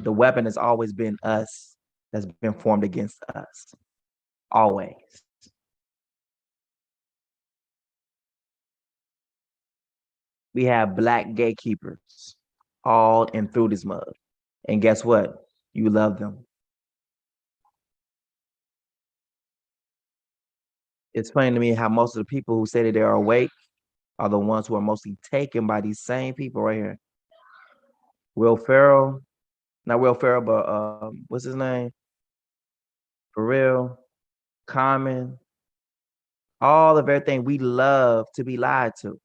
Speaker 1: The weapon has always been us that's been formed against us. Always. We have black gatekeepers all and through this mug. And guess what? You love them. It's funny to me how most of the people who say that they are awake are the ones who are mostly taken by these same people right here. Will Ferrell, not Will Ferrell, but what's his name? For real, Common, all of everything we love to be lied to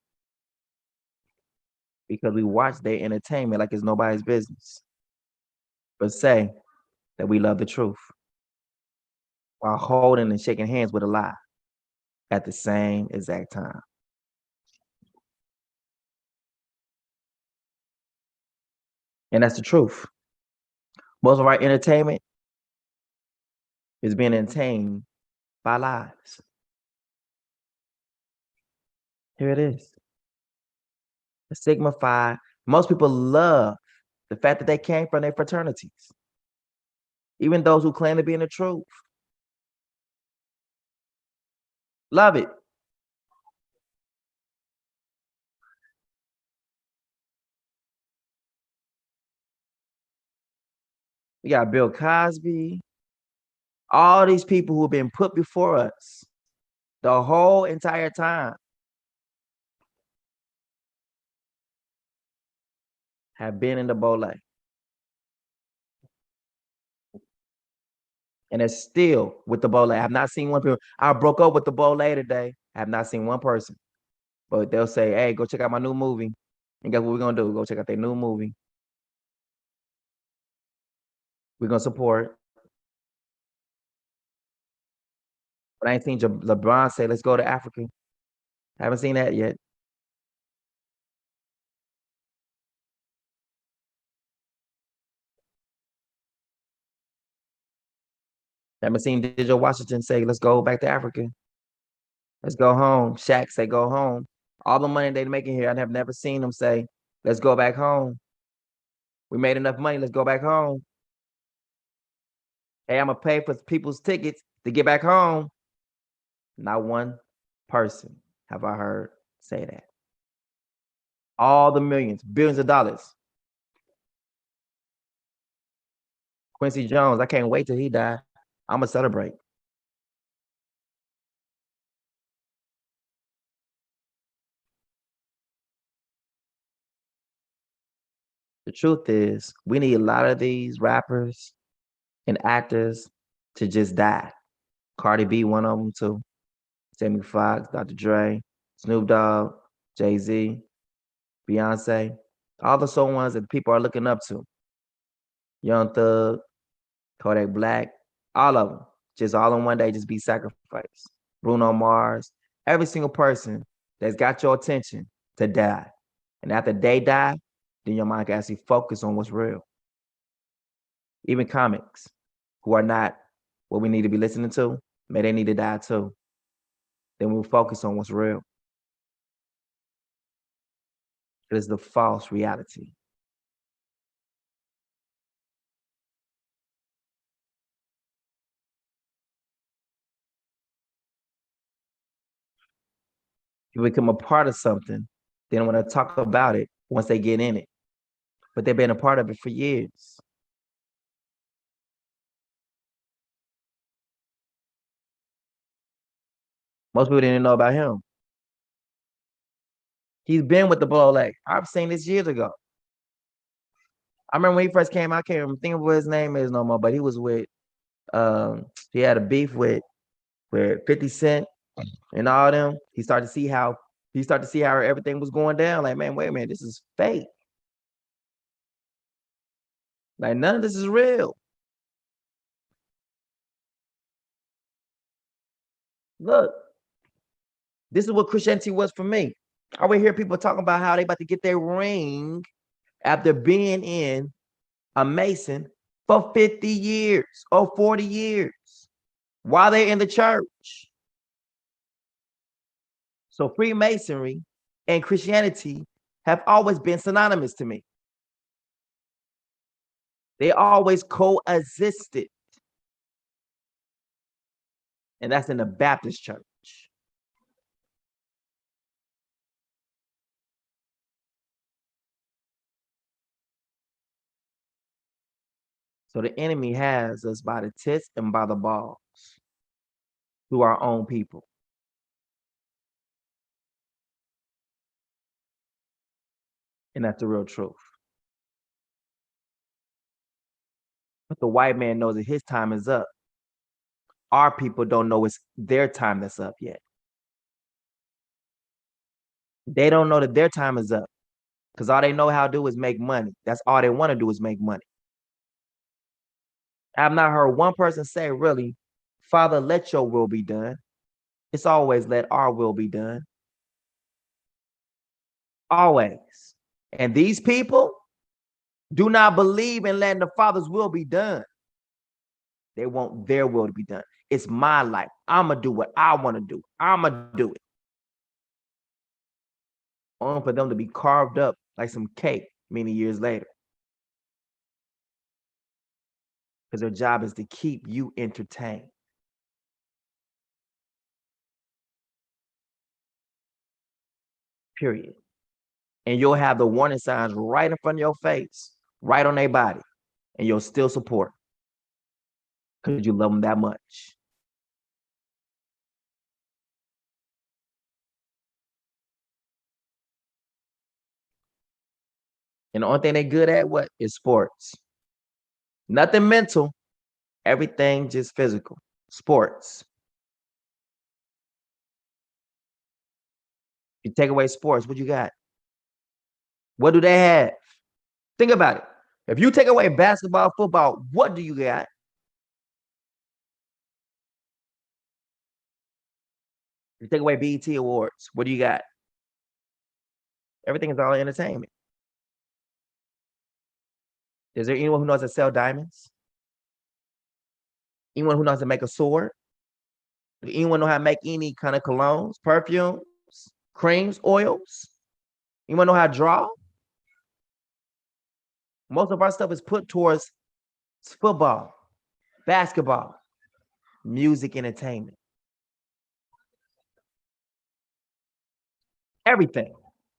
Speaker 1: because we watch their entertainment like it's nobody's business. But say that we love the truth while holding and shaking hands with a lie at the same exact time. And that's the truth. Most of our entertainment is being entertained by lies. Here it is. The Sigma Phi. Most people love the fact that they came from their fraternities. Even those who claim to be in the truth. Love it. We got Bill Cosby. All these people who have been put before us the whole entire time have been in the Bole. And it's still with the Bole. I have not seen one person. I broke up with the Bole today. I have not seen one person. But they'll say, hey, go check out my new movie. And guess what we're going to do? Go check out their new movie. We're going to support. But I ain't seen LeBron say, let's go to Africa. I haven't seen that yet. I haven't seen Digital Washington say, let's go back to Africa. Let's go home. Shaq say, go home. All the money they're making here, I have never seen them say, let's go back home. We made enough money. Let's go back home. Hey, I'm going to pay for people's tickets to get back home. Not one person have I heard say that. All the millions, billions of dollars. Quincy Jones, I can't wait till he die. I'm gonna celebrate. The truth is, we need a lot of these rappers and actors to just die. Cardi B, one of them too. Jamie Foxx, Dr. Dre, Snoop Dogg, Jay-Z, Beyonce. All the soul ones that people are looking up to. Young Thug, Kodak Black, all of them. Just all in one day, just be sacrificed. Bruno Mars, every single person that's got your attention to die. And after they die, then your mind can actually focus on what's real. Even comics who are not what we need to be listening to, may they need to die too. Then we'll focus on what's real. It is the false reality. You become a part of something, they don't want to talk about it once they get in it. But they've been a part of it for years. Most people didn't know about him. He's been with the blow leg. I've seen this years ago. I remember when he first came out, I can't even think of what his name is no more, but he was with he had a beef with 50 Cent and all them. He started to see how everything was going down. Like, man, wait a minute, this is fake. Like, none of this is real. Look, this is what Christianity was for me. I would hear people talking about how they about to get their ring after being in a Mason for 50 years or 40 years while they're in the church. So Freemasonry and Christianity have always been synonymous to me. They always coexisted. And that's in the Baptist church. So the enemy has us by the tits and by the balls through our own people. And that's the real truth. But the white man knows that his time is up. Our people don't know it's their time that's up yet. They don't know that their time is up because all they know how to do is make money. That's all they want to do is make money. I've not heard one person say, really, Father, let your will be done. It's always let our will be done. Always. And these people do not believe in letting the Father's will be done. They want their will to be done. It's my life. I'm going to do what I want to do. I'm going to do it. Only for them to be carved up like some cake many years later. Because their job is to keep you entertained. Period. And you'll have the warning signs right in front of your face, right on their body, and you'll still support because you love them that much. And the only thing they're good at, what? Is sports. Nothing mental, everything just physical. Sports. You take away sports, what you got? What do they have? Think about it. If you take away basketball, football, what do you got? You take away BET Awards, what do you got? Everything is all entertainment. Is there anyone who knows how to sell diamonds? Anyone who knows how to make a sword? Does anyone know how to make any kind of colognes, perfumes, creams, oils? Anyone know how to draw? Most of our stuff is put towards football, basketball, music, entertainment. Everything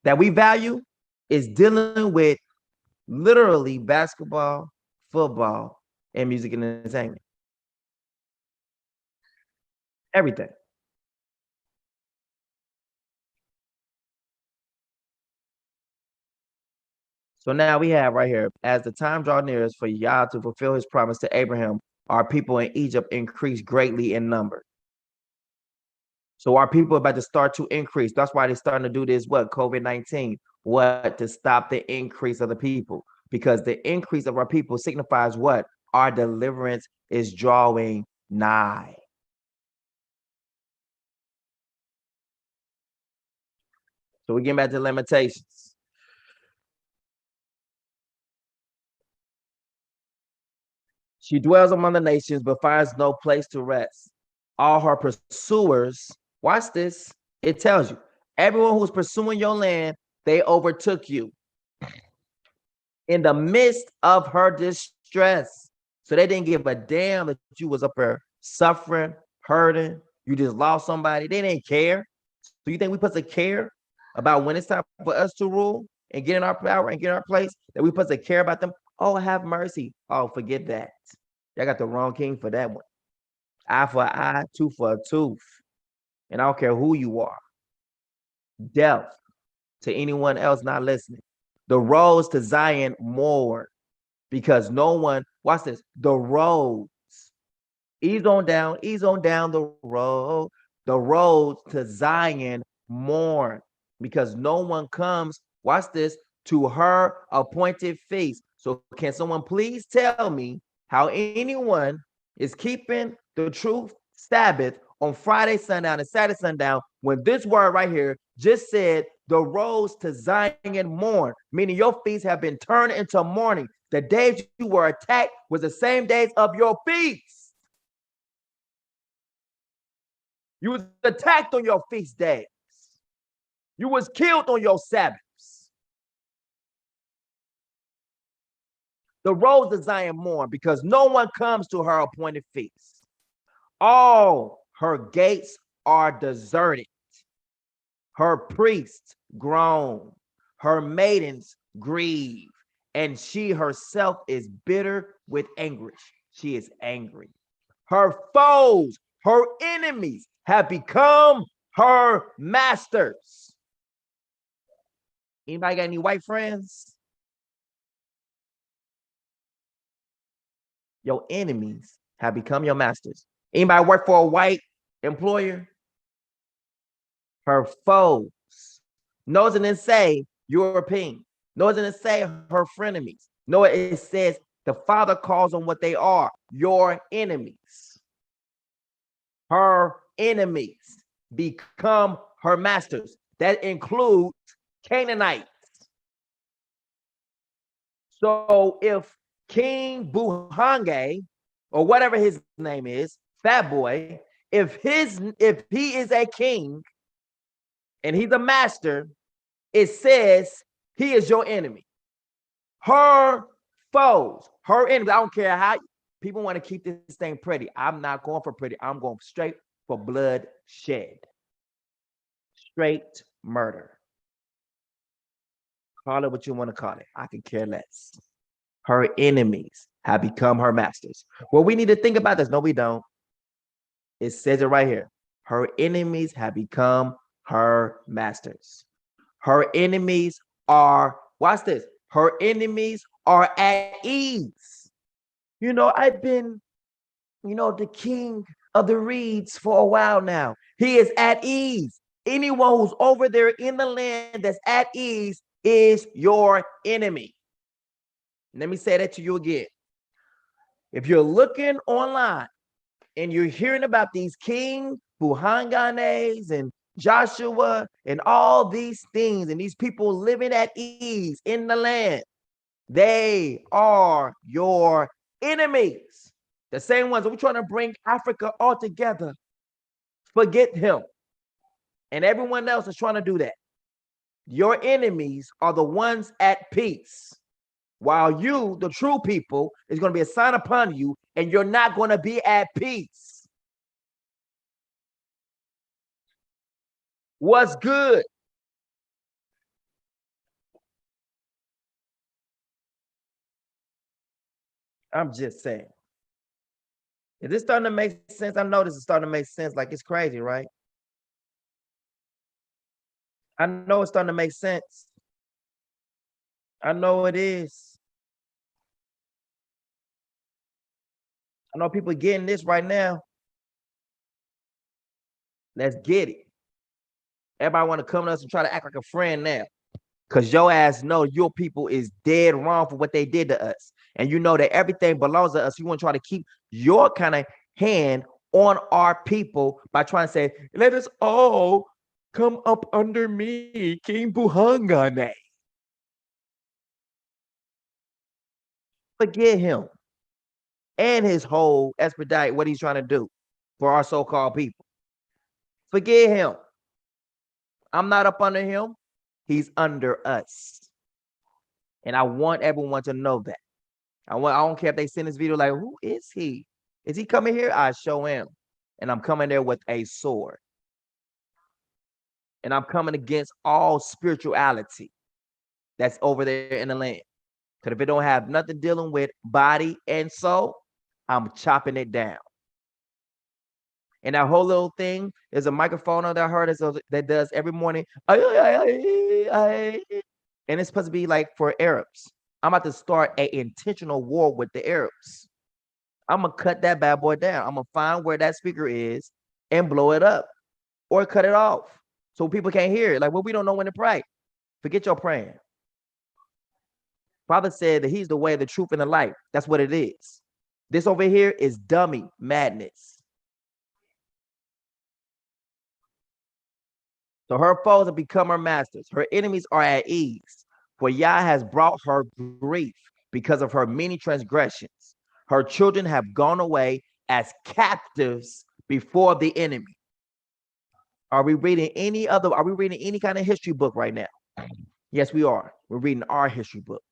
Speaker 1: that we value is dealing with literally basketball, football, and music and entertainment. Everything. So now we have right here, as the time draw near for Yah to fulfill his promise to Abraham, our people in Egypt increased greatly in number. So our people are about to start to increase. That's why they're starting to do this, what, COVID-19, what, to stop the increase of the people. Because the increase of our people signifies what? Our deliverance is drawing nigh. So we get back to limitations. She dwells among the nations, but finds no place to rest. All her pursuers, watch this, it tells you, everyone who's pursuing your land, they overtook you in the midst of her distress. So they didn't give a damn that you was up there suffering, hurting, you just lost somebody. They didn't care. So you think we supposed to care about when it's time for us to rule and get in our power and get in our place? That we supposed to care about them? Oh, have mercy. Oh, forget that. Y'all got the wrong king for that one. Eye for an eye, tooth for a tooth. And I don't care who you are. Death to anyone else not listening. The roads to Zion mourn because no one, watch this, the roads, ease on down the road. The roads to Zion mourn because no one comes, watch this, to her appointed feast. So can someone please tell me how anyone is keeping the truth Sabbath on Friday sundown and Saturday sundown when this word right here just said the roads to Zion mourn, meaning your feasts have been turned into mourning. The days you were attacked was the same days of your feasts. You was attacked on your feast days. You was killed on your Sabbaths. The roads to Zion mourn because no one comes to her appointed feast. All her gates are deserted. Her priests groan. Her maidens grieve. And she herself is bitter with anguish. She is angry. Her foes, her enemies have become her masters. Anybody got any white friends? Your enemies have become your masters. Anybody work for a white employer? Her foes. Notice it didn't say European. Notice it didn't say her frenemies. No, it says the Father calls them what they are, your enemies. Her enemies become her masters. That includes Canaanites. So if King Buhange, or whatever his name is, Fat Boy, if he is a king and he's a master, it says he is your enemy. Her foes, her enemies. I don't care how people want to keep this thing pretty. I'm not going for pretty. I'm going straight for blood shed. Straight murder. Call it what you want to call it. I can care less. Her enemies have become her masters. Well, we need to think about this. No, we don't. It says it right here. Her enemies have become her masters. Her enemies are, watch this, her enemies are at ease. You know, I've been, the king of the reeds for a while now. He is at ease. Anyone who's over there in the land that's at ease is your enemy. Let me say that to you again. If you're looking online and you're hearing about these King Buhanganes and Joshua and all these things and these people living at ease in the land, they are your enemies. The same ones that we're trying to bring Africa all together. Forget him. And everyone else is trying to do that. Your enemies are the ones at peace. While you, the true people, is going to be a sign upon you, and you're not going to be at peace. What's good? I'm just saying. Is this starting to make sense? I know this is starting to make sense. Like it's crazy, right? I know it's starting to make sense. I know it is. I know people getting this right now. Let's get it. Everybody want to come to us and try to act like a friend now. Cause your ass know your people is dead wrong for what they did to us. And you know that everything belongs to us. You want to try to keep your kind of hand on our people by trying to say, let us all come up under me, King Buhangane. Forget him and his whole expedite what he's trying to do for our so-called people. Forget him. I'm not up under him. He's under us. And I want everyone to know that. I don't care if they send this video like, who is he? Is he coming here? I show him. And I'm coming there with a sword. And I'm coming against all spirituality that's over there in the land. Because if it don't have nothing dealing with body and soul, I'm chopping it down. And that whole little thing is a microphone that I heard that does every morning. And it's supposed to be like for Arabs. I'm about to start an intentional war with the Arabs. I'm gonna cut that bad boy down. I'm gonna find where that speaker is and blow it up or cut it off so people can't hear it. Like, well, we don't know when to pray. Forget your praying. Father said that he's the way, the truth, and the life. That's what it is. This over here is dummy madness. So her foes have become her masters. Her enemies are at ease. For Yah has brought her grief because of her many transgressions. Her children have gone away as captives before the enemy. Are we reading any kind of history book right now? Yes, we are. We're reading our history book.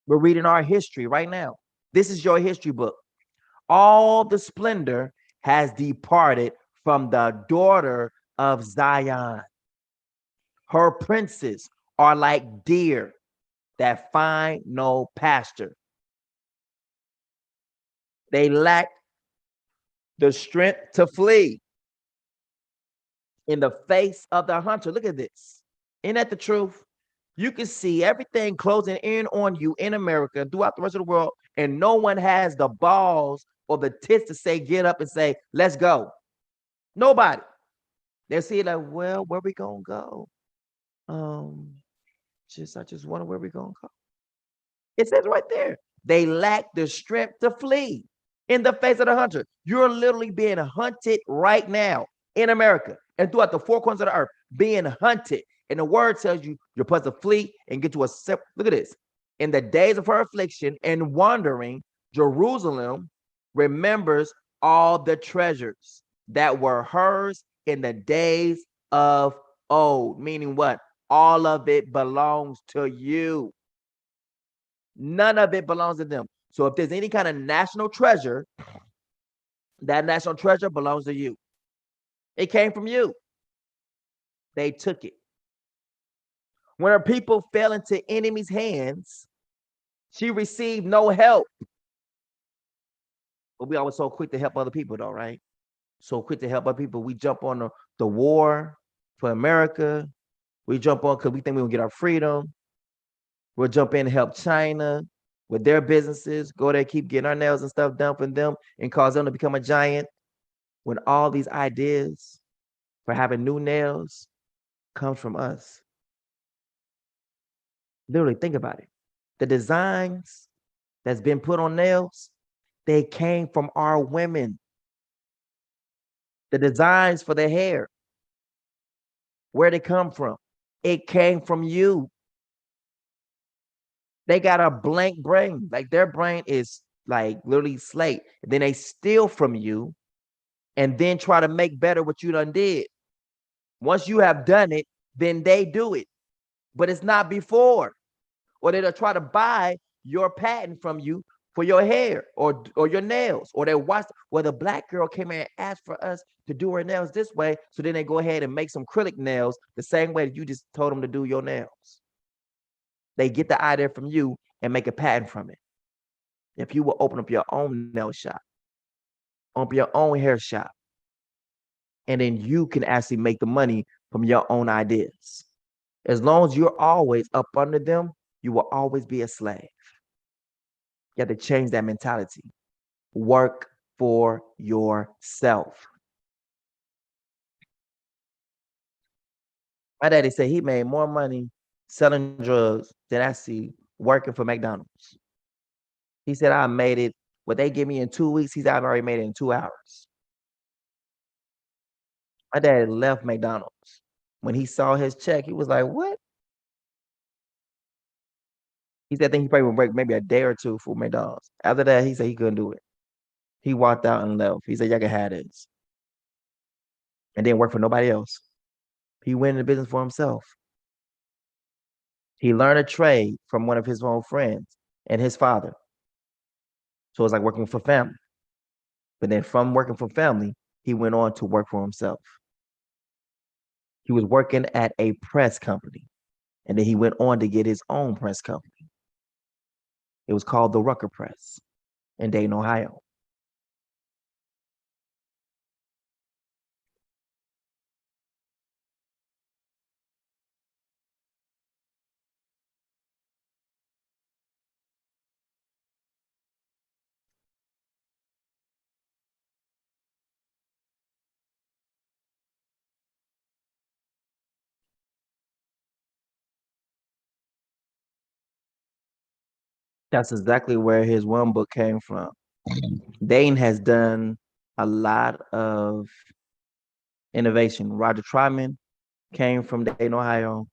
Speaker 1: We're reading our history right now. This is your history book. All the splendor has departed from the daughter of Zion. Her princes are like deer that find no pasture. They lack the strength to flee in the face of the hunter. Look at this. Ain't that the truth? You can see everything closing in on you in America, throughout the rest of the world, and no one has the balls or the tits to say, get up and say, let's go. Nobody. They'll see like, well, where we gonna go? I just wonder where we gonna go. It says right there, they lack the strength to flee in the face of the hunter. You're literally being hunted right now in America and throughout the four corners of the earth, being hunted. And the word tells you you're supposed to flee and get to a separate. Look at this. In the days of her affliction and wandering, Jerusalem remembers all the treasures that were hers in the days of old. Meaning what? All of it belongs to you. None of it belongs to them. So if there's any kind of national treasure, that national treasure belongs to you. It came from you. They took it. When her people fell into enemies' hands, she received no help. But we always so quick to help other people, though, right? So quick to help other people. We jump on the war for America. We jump on because we think we're going to get our freedom. We'll jump in and help China with their businesses, go there, keep getting our nails and stuff done for them and cause them to become a giant. When all these ideas for having new nails comes from us. Literally, think about it. The designs that's been put on nails, they came from our women. The designs for the hair, where they come from, it came from you. They got a blank brain. Like their brain is like literally slate. And then they steal from you and then try to make better what you done did. Once you have done it, then they do it. But it's not before. Or they'll try to buy your patent from you for your hair or your nails, or they watch well, the black girl came in and asked for us to do her nails this way. So then they go ahead and make some acrylic nails the same way that you just told them to do your nails. They get the idea from you and make a patent from it. If you will open up your own nail shop, open your own hair shop, and then you can actually make the money from your own ideas. As long as you're always up under them, you will always be a slave. You have to change that mentality. Work for yourself. My daddy said he made more money selling drugs than actually working for McDonald's. He said, I made it. What they give me in 2 weeks, he said, I've already made it in 2 hours. My dad left McDonald's. When he saw his check, he was like, what? He said, I think he probably would break maybe a day or two for McDonald's. After that, he said he couldn't do it. He walked out and left. He said, y'all can have this. And didn't work for nobody else. He went into business for himself. He learned a trade from one of his own friends and his father. So it's like working for family. But then from working for family, he went on to work for himself. He was working at a press company. And then he went on to get his own press company. It was called the Rucker Press in Dayton, Ohio. That's exactly where his one book came from. Dane has done a lot of innovation. Roger Troutman came from Dayton, Ohio.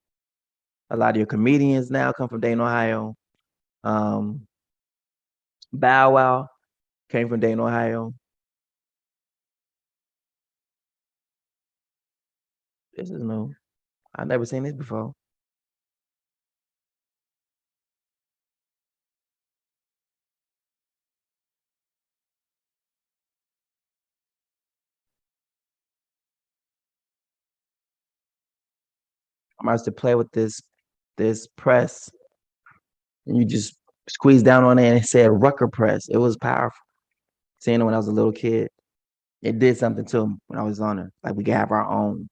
Speaker 1: A lot of your comedians now come from Dayton, Ohio. Bow Wow came from Dayton, Ohio. This is new. I've never seen this before. I used to play with this press, and you just squeeze down on it, and it said Rucker Press. It was powerful. Seeing it when I was a little kid, it did something to me when I was on it. Like we could have our own.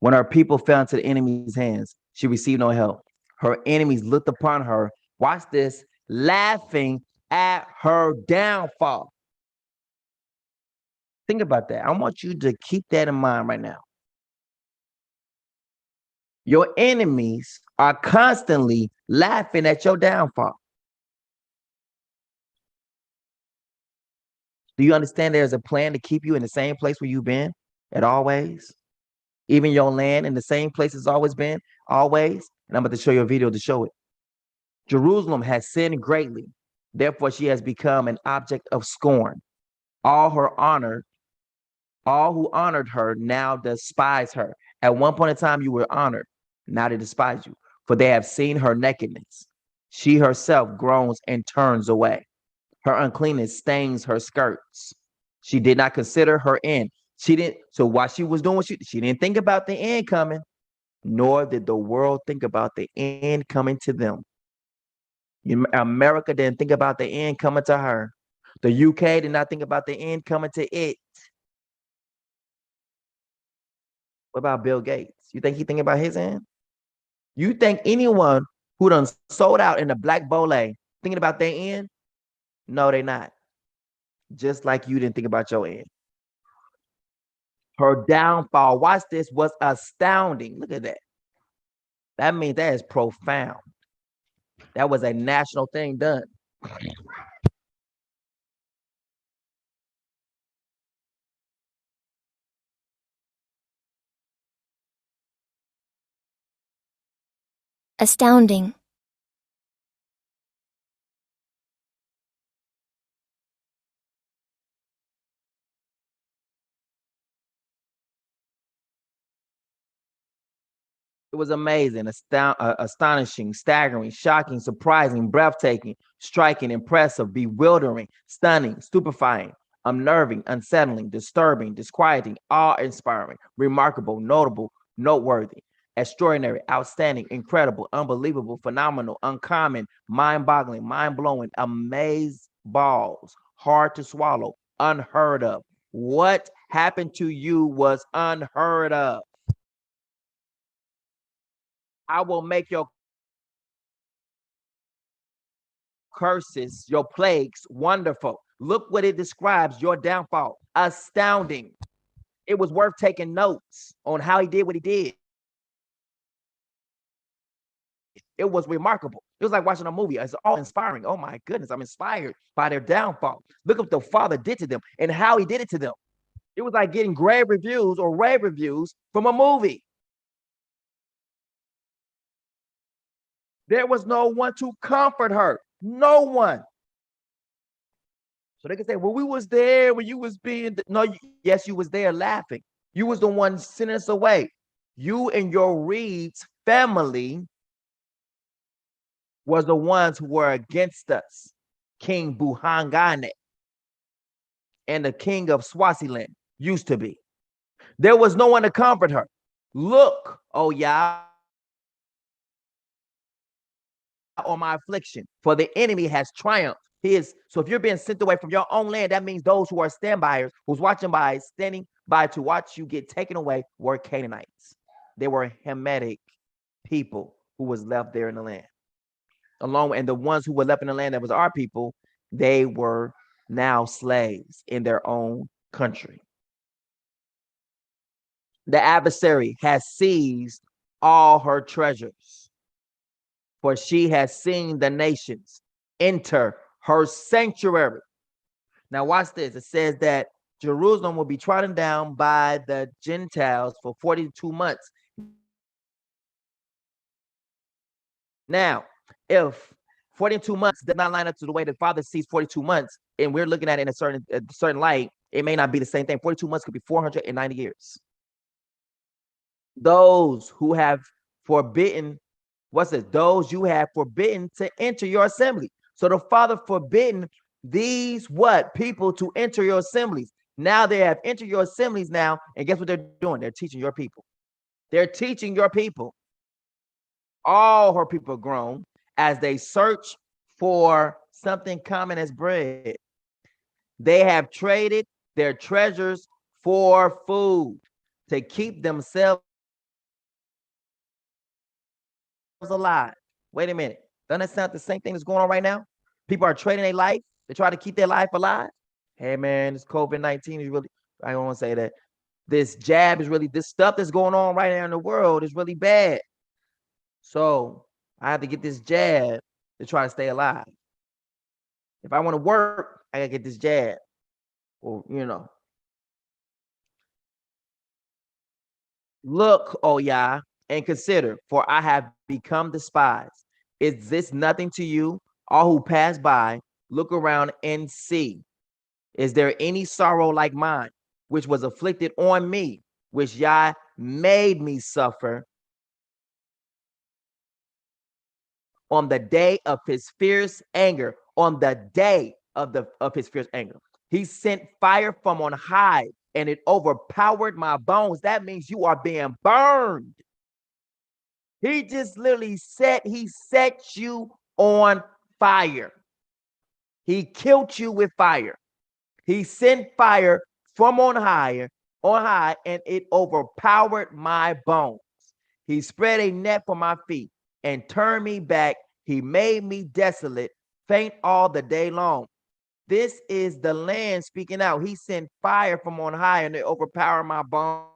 Speaker 1: When her people fell into the enemy's hands, she received no help. Her enemies looked upon her. Watch this, laughing at her downfall. Think about that. I want you to keep that in mind right now. Your enemies are constantly laughing at your downfall. Do you understand there's a plan to keep you in the same place where you've been at always? Even your land in the same place it's always been, always? And I'm about to show you a video to show it. Jerusalem has sinned greatly. Therefore, she has become an object of scorn. All her honor, all who honored her now despise her. At one point in time, you were honored. Now they despise you, for they have seen her nakedness. She herself groans and turns away. Her uncleanness stains her skirts. She did not consider her end. She didn't. So while she was doing what she didn't think about the end coming, nor did the world think about the end coming to them. America didn't think about the end coming to her. The UK did not think about the end coming to it. What about Bill Gates? You think he thinking about his end? You think anyone who done sold out in the black bole thinking about their end? No, they not. Just like you didn't think about your end. Her downfall, watch this, was astounding. Look at that. That means that is profound. That was a national thing done.
Speaker 2: Astounding.
Speaker 1: It was amazing, astonishing, staggering, shocking, surprising, breathtaking, striking, impressive, bewildering, stunning, stupefying, unnerving, unsettling, disturbing, disquieting, awe-inspiring, remarkable, notable, noteworthy, extraordinary, outstanding, incredible, unbelievable, phenomenal, uncommon, mind-boggling, mind-blowing, amaze balls, hard to swallow, unheard of. What happened to you was unheard of. I will make your curses, your plagues wonderful. Look what it describes your downfall. Astounding. It was worth taking notes on how he did what he did. It was remarkable. It was like watching a movie. It's all inspiring. Oh my goodness, I'm inspired by their downfall. Look what the Father did to them and how he did it to them. It was like getting great reviews or rave reviews from a movie. There was no one to comfort her. No one. So they can say, well, we was there when you was being, no, yes, you was there laughing. You was the one sending us away. You and your Reed's family was the ones who were against us. King Buhangane and the king of Swaziland used to be. There was no one to comfort her. Look, oh yeah, on my affliction, for the enemy has triumphed. So if you're being sent away from your own land, that means those who are standbyers, who's watching by, standing by to watch you get taken away, were Canaanites. They were Hamitic people who was left there in the land. And the ones who were left in the land that was our people, they were now slaves in their own country. The adversary has seized all her treasures, for she has seen the nations enter her sanctuary. Now watch this. It says that Jerusalem will be trodden down by the Gentiles for 42 months. Now, if 42 months does not line up to the way the Father sees 42 months, and we're looking at it in a certain light, it may not be the same thing. 42 months could be 490 years. Those who have forbidden, what's this? Those you have forbidden to enter your assembly. So the Father forbidden these what? People to enter your assemblies. Now they have entered your assemblies now, and guess what they're doing? They're teaching your people. They're teaching your people. All her people grown as they search for something common as bread. They have traded their treasures for food to keep themselves alive. Wait a minute. Doesn't that sound the same thing that's going on right now? People are trading their life to try to keep their life alive. Hey man, this COVID-19 is really, I don't want to say that. This jab is really, this stuff that's going on right now in the world is really bad. So I have to get this jab to try to stay alive. If I want to work, I gotta get this jab. Or, look, oh yeah, and consider, for I have become despised. Is this nothing to you? All who pass by, look around and see. Is there any sorrow like mine, which was afflicted on me, which Yah made me suffer on the day of his fierce anger? On the day of his fierce anger, he sent fire from on high, and it overpowered my bones. That means you are being burned. He just literally set you on fire. He killed you with fire. He sent fire from on high, and it overpowered my bones. He spread a net for my feet and turned me back. He made me desolate, faint all the day long. This is the land speaking out. He sent fire from on high, and it overpowered my bones.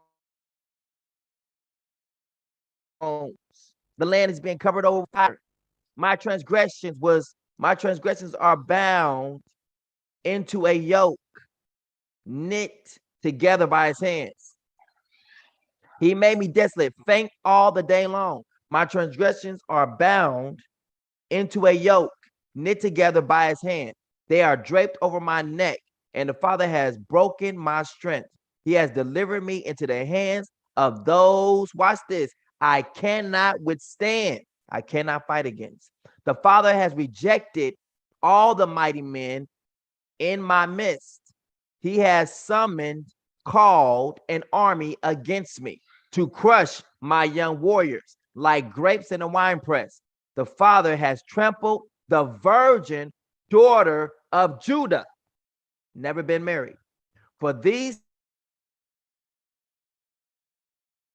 Speaker 1: The land is being covered over fire. My transgressions are bound into a yoke, knit together by his hands. He made me desolate, faint all the day long. My transgressions are bound into a yoke, knit together by his hand. They are draped over my neck, and the Father has broken my strength. He has delivered me into the hands of those, watch this, I cannot withstand. I cannot fight against. The Father has rejected all the mighty men in my midst. He has summoned, called an army against me to crush my young warriors like grapes in a winepress. The Father has trampled the virgin daughter of Judah, never been married. For these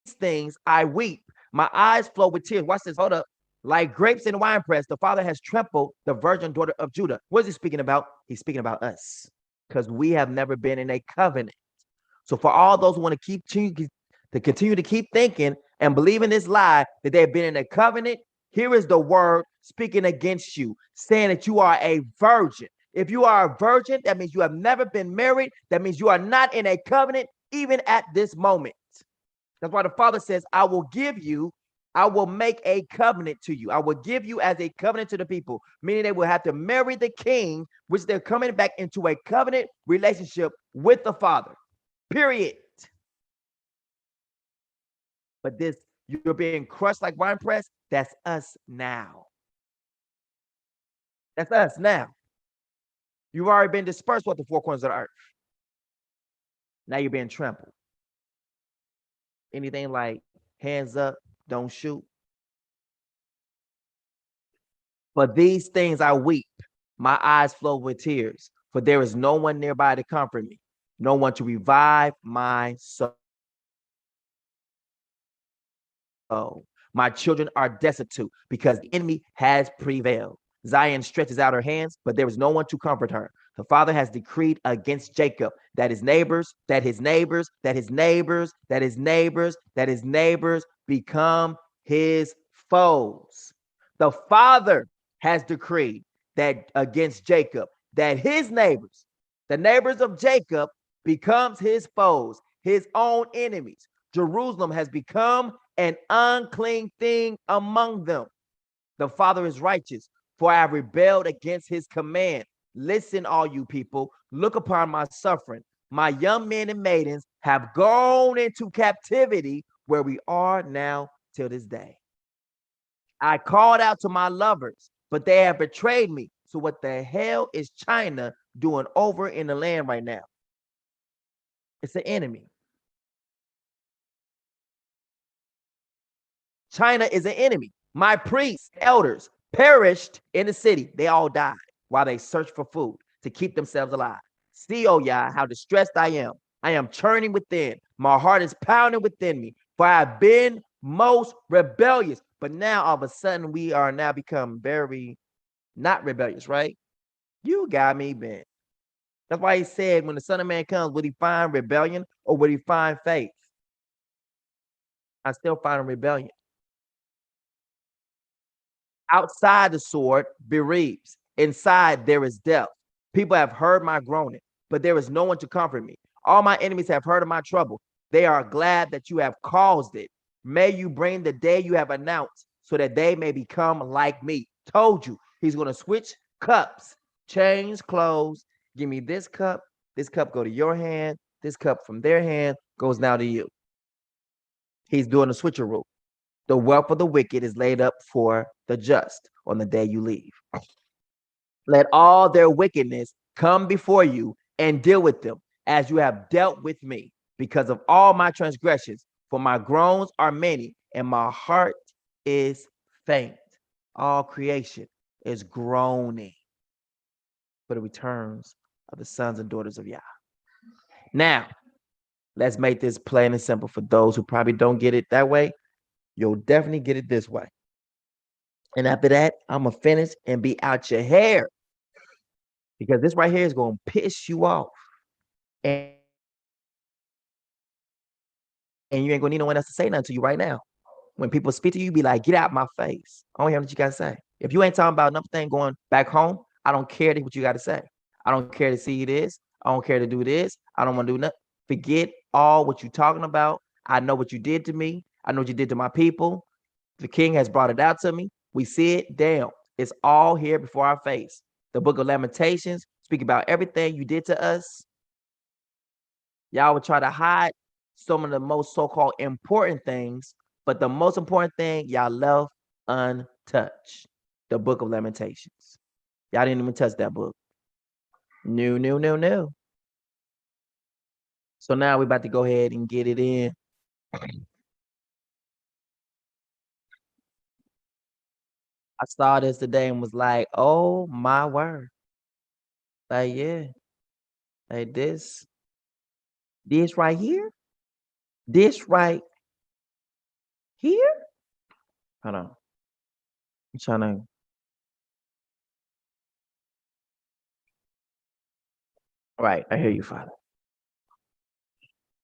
Speaker 1: things I weep. My eyes flow with tears. Watch this. Hold up. Like grapes in a winepress, the Father has trampled the virgin daughter of Judah. What is he speaking about? He's speaking about us because we have never been in a covenant. So for all those who want to continue to keep thinking and believing this lie that they've been in a covenant, here is the word speaking against you, saying that you are a virgin. If you are a virgin, that means you have never been married. That means you are not in a covenant even at this moment. That's why the Father says, I will make a covenant to you. I will give you as a covenant to the people, meaning they will have to marry the king, which they're coming back into a covenant relationship with the Father. Period. But this, you're being crushed like wine press, that's us now. That's us now. You've already been dispersed with the four corners of the earth. Now you're being trampled. Anything like hands up, don't shoot. For these things I weep, my eyes flow with tears, for there is no one nearby to comfort me, no one to revive my soul. My children are destitute because the enemy has prevailed. Zion stretches out her hands, but there is no one to comfort her. The Father has decreed against Jacob that his neighbors, that his neighbors, that his neighbors, that his neighbors, that his neighbors become his foes. The Father has decreed that against Jacob, that his neighbors, the neighbors of Jacob, becomes his foes, his own enemies. Jerusalem has become an unclean thing among them. The Father is righteous, for I have rebelled against his command. Listen, all you people, look upon my suffering. My young men and maidens have gone into captivity where we are now till this day. I called out to my lovers, but they have betrayed me. So what the hell is China doing over in the land right now? It's an enemy. China is an enemy. My priests, elders perished in the city. They all died while they searched for food to keep themselves alive. See, oh Yah, how distressed I am. I am churning within. My heart is pounding within me, for I have been most rebellious. But now all of a sudden we are now become very not rebellious, right? You got me bent. That's why he said when the Son of Man comes, would he find rebellion or would he find faith? I still find rebellion. Outside the sword bereaves. Inside there is death. People have heard my groaning, but there is no one to comfort me. All my enemies have heard of my trouble. They are glad that you have caused it. May you bring the day you have announced so that they may become like me. Told you he's going to switch cups, change clothes. Give me this cup. This cup go to your hand. This cup from their hand goes now to you. He's doing a switcheroo. The wealth of the wicked is laid up for the just on the day you leave. Let all their wickedness come before you and deal with them as you have dealt with me because of all my transgressions. For my groans are many and my heart is faint. All creation is groaning for the returns of the sons and daughters of Yah. Now, let's make this plain and simple for those who probably don't get it that way. You'll definitely get it this way. And after that, I'm going to finish and be out your hair because this right here is going to piss you off. And you ain't going to need no one else to say nothing to you right now. When people speak to you, be like, get out my face. I don't hear what you got to say. If you ain't talking about nothing going back home, I don't care what you got to say. I don't care to see this. I don't care to do this. I don't want to do nothing. Forget all what you're talking about. I know what you did to me. I know what you did to my people. The king has brought it out to me. We see it down. It's all here before our face. The book of Lamentations speak about everything you did to us. Y'all would try to hide some of the most so-called important things But the most important thing, y'all left untouched. The book of Lamentations. Y'all didn't even touch that book. No. So now we're about to go ahead and get it in. I saw this today and was like, oh my word. Like, yeah. Like this right here. This right here. Hold on. I'm trying to. All right, I hear you, Father.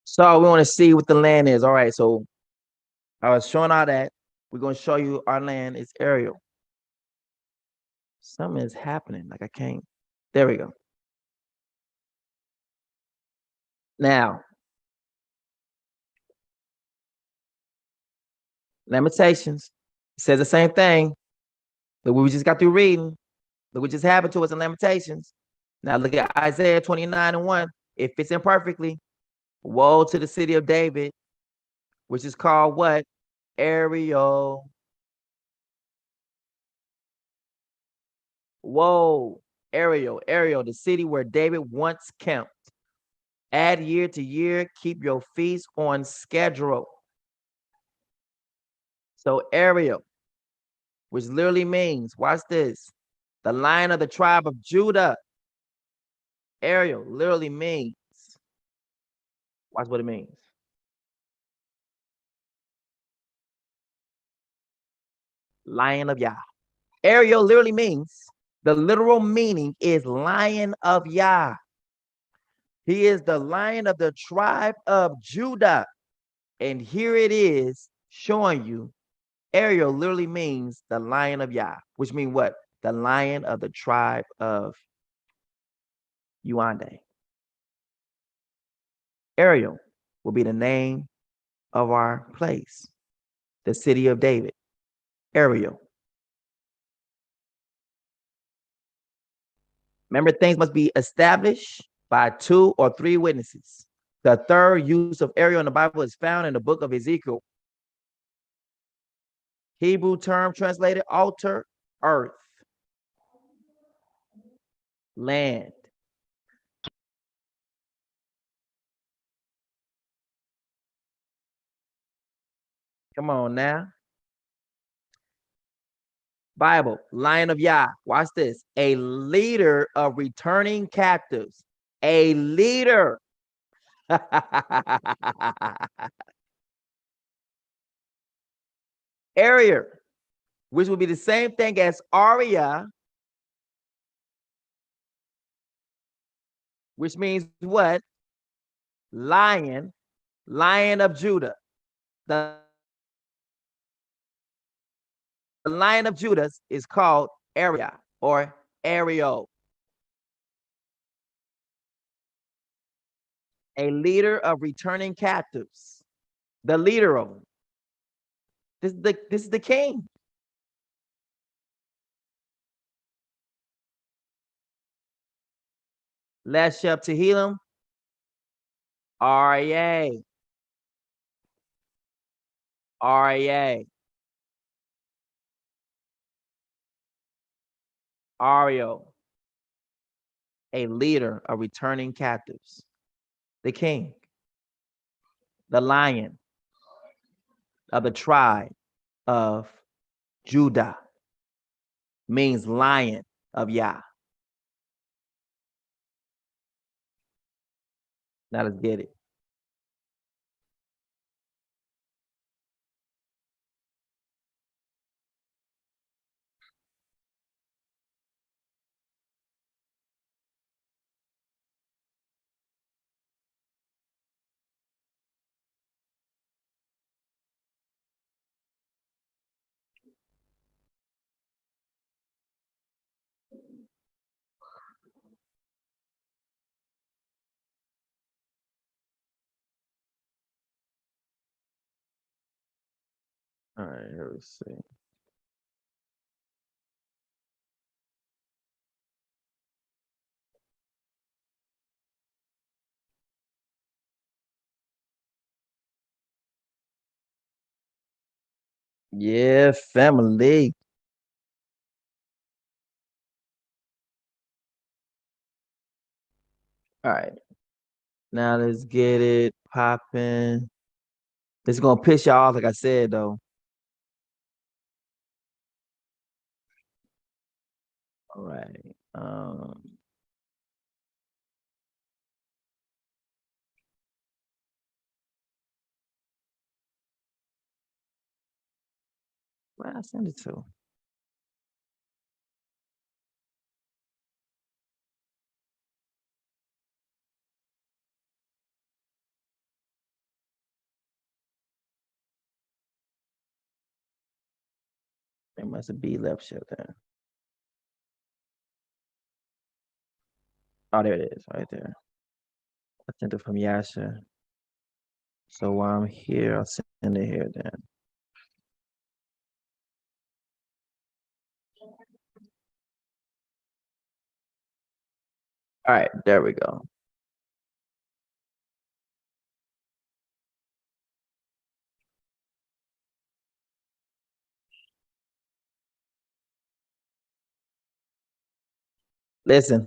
Speaker 1: So we want to see what the land is. All right, so I was showing all that. We're going to show you our land is Ariel. Something is happening. Like I can't. There we go. Now, Lamentations says the same thing that we just got through reading. Look what just happened to us in Lamentations. Now look at Isaiah 29:1. It fits in perfectly. Woe to the city of David, which is called what? Ariel. Whoa, Ariel, the city where David once camped. Add year to year, keep your feast on schedule. So Ariel, which literally means, watch this, the Lion of the tribe of Judah. Ariel literally means, watch what it means. Lion of Yah. Ariel literally means, the literal meaning is Lion of Yah. He is the Lion of the tribe of Judah. And here it is showing you Ariel literally means the Lion of Yah, which means what? The Lion of the tribe of Yuande. Ariel will be the name of our place, the city of David. Ariel. Remember, things must be established by 2 or 3 witnesses. The third use of Ariel in the Bible is found in the book of Ezekiel. Hebrew term translated altar, earth, land. Come on now. Bible, Lion of Yah. Watch this. A leader of returning captives. A leader. Ariel, which would be the same thing as Aria, which means what? Lion, Lion of Judah. The Lion of Judah is called Aria or Ariel. A leader of returning captives. The leader of them. This is the king. Last up to Helam. RA. RA. Ariel, a leader of returning captives. The king, the lion of the tribe of Judah, means lion of Yah. Now let's get it. All right, here we see. Yeah, family. All right. Now let's get it popping. It's gonna piss y'all off, like I said though. All right. Where I send it to? It must be left shut there. Oh, there it is, right there. I sent it from Yasha. So while I'm here, I'll send it here then. All right, there we go. Listen.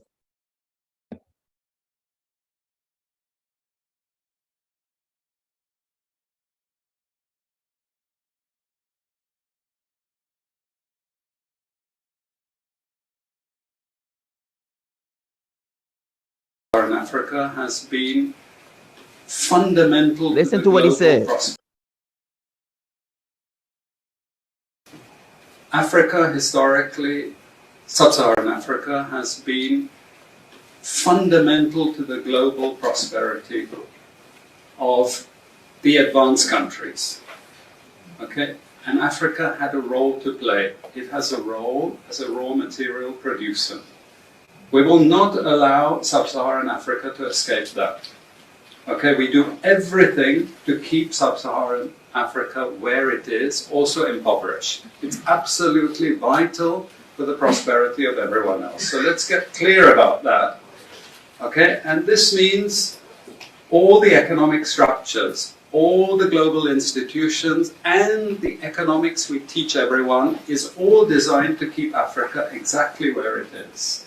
Speaker 4: In Africa has been fundamental
Speaker 1: Listen
Speaker 4: to
Speaker 1: to
Speaker 4: the
Speaker 1: what he
Speaker 4: global
Speaker 1: said.
Speaker 4: prosperity. Africa historically, sub-Saharan Africa has been fundamental to the global prosperity of the advanced countries. Okay? And Africa had a role to play. It has a role as a raw material producer. We will not allow sub-Saharan Africa to escape that. Okay, we do everything to keep sub-Saharan Africa where it is, also impoverished. It's absolutely vital for the prosperity of everyone else. So let's get clear about that. Okay, and this means all the economic structures, all the global institutions, and the economics we teach everyone is all designed to keep Africa exactly where it is.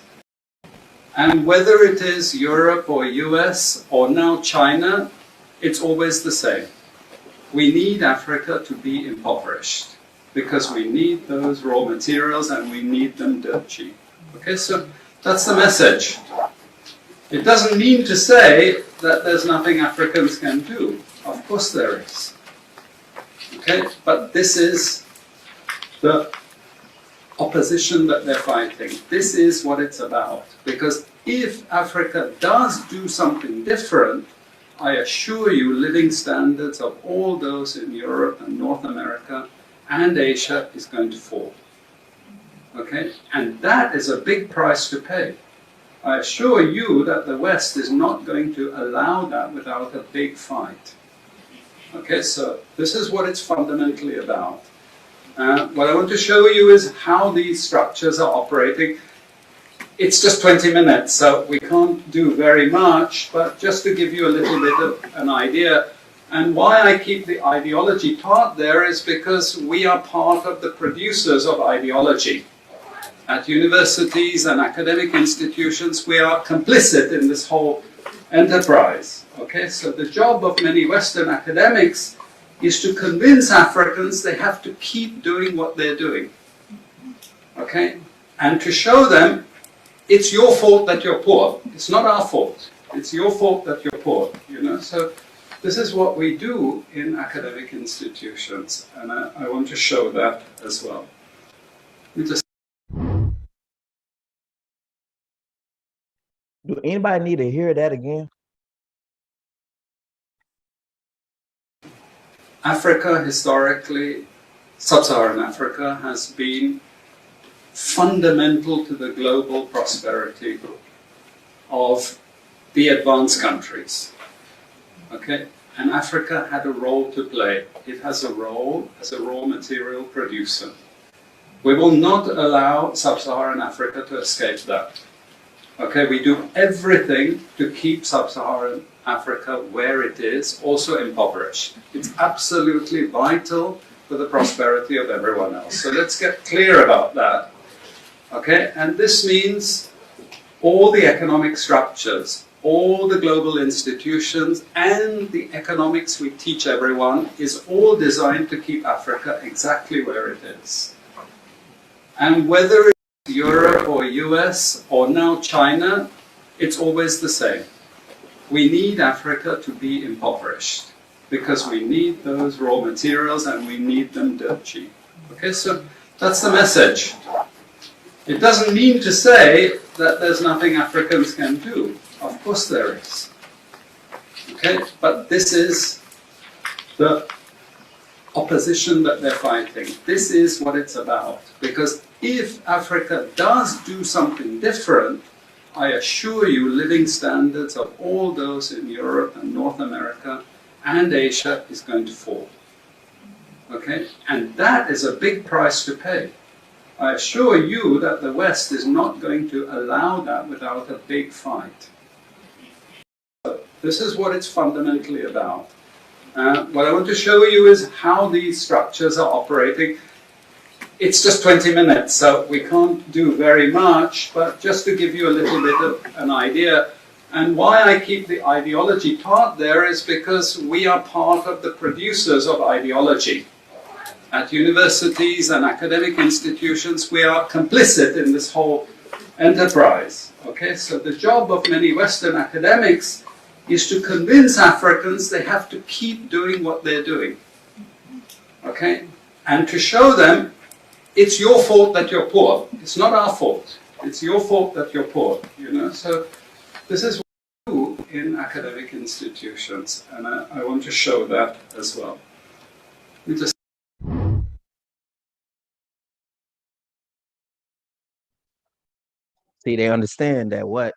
Speaker 4: And whether it is Europe or US or now China, it's always the same. We need Africa to be impoverished because we need those raw materials and we need them dirt cheap. Okay, so that's the message. It doesn't mean to say that there's nothing Africans can do. Of course there is. Okay, but this is the opposition that they're fighting. This is what it's about. Because if Africa does do something different, I assure you living standards of all those in Europe and North America and Asia is going to fall. Okay? And that is a big price to pay. I assure you that the West is not going to allow that without a big fight. Okay, so this is what it's fundamentally about. What I want to show you is how these structures are operating. It's just 20 minutes, so we can't do very much, but just to give you a little bit of an idea. And why I keep the ideology part there is because we are part of the producers of ideology. At universities and academic institutions, we are complicit in this whole enterprise. Okay, so the job of many Western academics is to convince Africans they have to keep doing what they're doing. Okay? And to show them it's your fault that you're poor. It's not our fault. It's your fault that you're poor. You know? So this is what we do in academic institutions, and I want to show that as well. Let me just
Speaker 1: Do anybody need to hear that again?
Speaker 4: Africa historically, sub-Saharan Africa has been fundamental to the global prosperity of the advanced countries. Okay? And Africa had a role to play. It has a role as a raw material producer. We will not allow sub-Saharan Africa to escape that. Okay, we do everything to keep sub-Saharan Africa where it is, also impoverished. It's absolutely vital for for the prosperity of everyone else. So let's get clear about that. Okay, and this means all the economic structures, all the global institutions, and the economics we teach everyone is all designed to keep Africa exactly where it is. And whether it's Europe or US or now China, it's always the same. We need Africa to be impoverished because we need those raw materials and we need them dirt cheap. Okay, so that's the message. It doesn't mean to say that there's nothing Africans can do. Of course there is. Okay, but this is the opposition that they're fighting. This is what it's about. Because if Africa does do something different, I assure you living standards of all those in Europe and North America and Asia is going to fall. Okay, and that is a big price to pay. I assure you that the West is not going to allow that without a big fight. So this is what it's fundamentally about. What I want to show you is how these structures are operating. It's just 20 minutes, so we can't do very much, but just to give you a little bit of an idea. And why I keep the ideology part there is because we are part of the producers of ideology. At universities and academic institutions, we are complicit in this whole enterprise. Okay, so the job of many Western academics is to convince Africans they have to keep doing what they're doing. Okay, and to show them it's your fault that you're poor. It's not our fault. It's your fault that you're poor. You know, so this is what we do in academic institutions, and I want to show that as well. Let me just
Speaker 1: See, they understand that what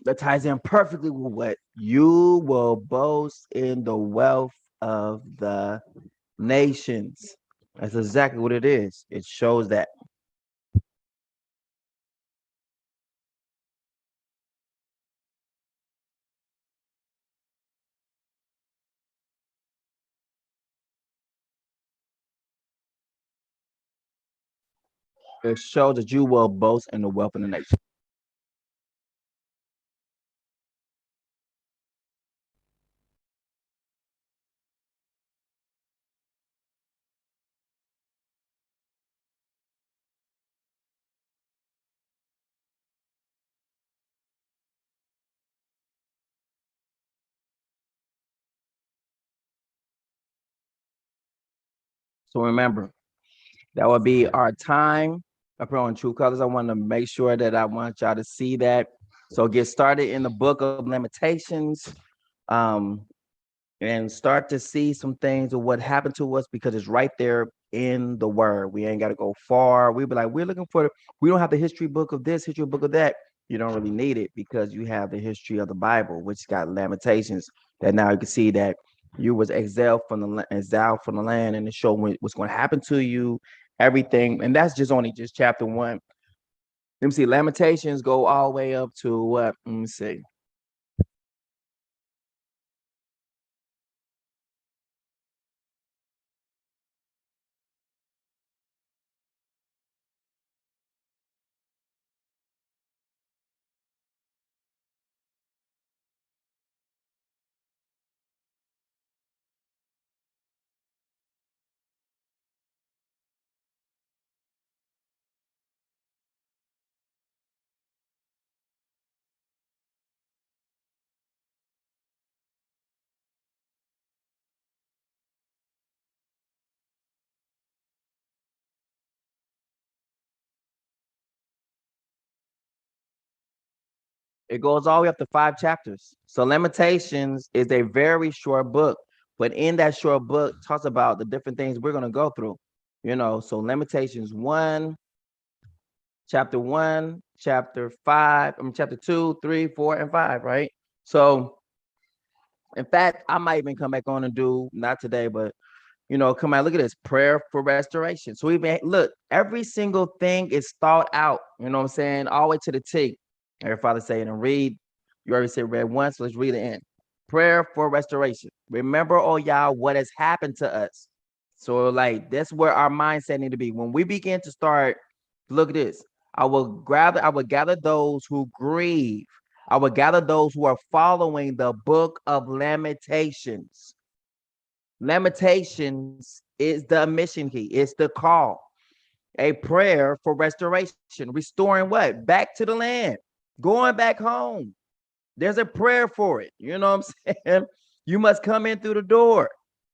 Speaker 1: that ties in perfectly with what you will boast in the wealth of the nations. That's exactly what it is. It shows that. It shows that you will boast in the wealth of the nation. So remember, that would be our time up here on True Colors. I want to make sure that I want y'all to see that. So get started in the book of Lamentations. Um, and start to see some things of what happened to us because it's right there in the word. We ain't got to go far. We be like, we're looking for we don't have the history book of this, history book of that. You don't really need it because you have the history of the Bible, which got Lamentations. That now you can see that you was exiled from the land, and it showed what's going to happen to you, everything. And that's just only just chapter one. Let me see. Lamentations go all the way up to what? Let me see. It goes all the way up to 5 chapters. So Lamentations is a very short book, but in that short book talks about the different things we're gonna go through. You know, so Lamentations one, chapter five, chapter 2, 3, 4, and 5, right? So in fact, I might even come back on and do not today, but come on, look at this prayer for restoration. So even look, every single thing is thought out, you know what I'm saying, all the way to the T. Every father saying and read. You already said read once, so let's read it in. Prayer for restoration. Remember, oh y'all, what has happened to us. So like that's where our mindset need to be. When we begin to start, look at this. I will gather those who grieve. I will gather those who are following the book of Lamentations. Lamentations is the mission key, it's the call, a prayer for restoration, restoring what? Back to the land, going back home. There's a prayer for it. You know what I'm saying? You must come in through the door.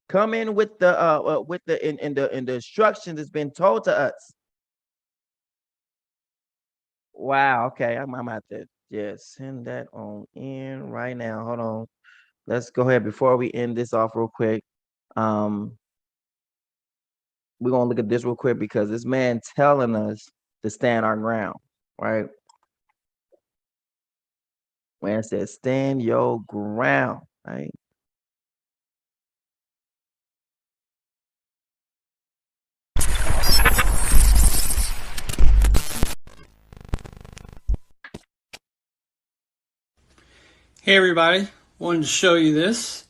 Speaker 1: Come in with the in the instructions that's been told to us. Wow. Okay. I'm at to send that on in right now. Hold on. Let's go ahead before we end this off real quick. Um, we're gonna look at this real quick because this man telling us to stand our ground, right? Man says, stand your ground, right?
Speaker 5: Hey everybody, wanted to show you this.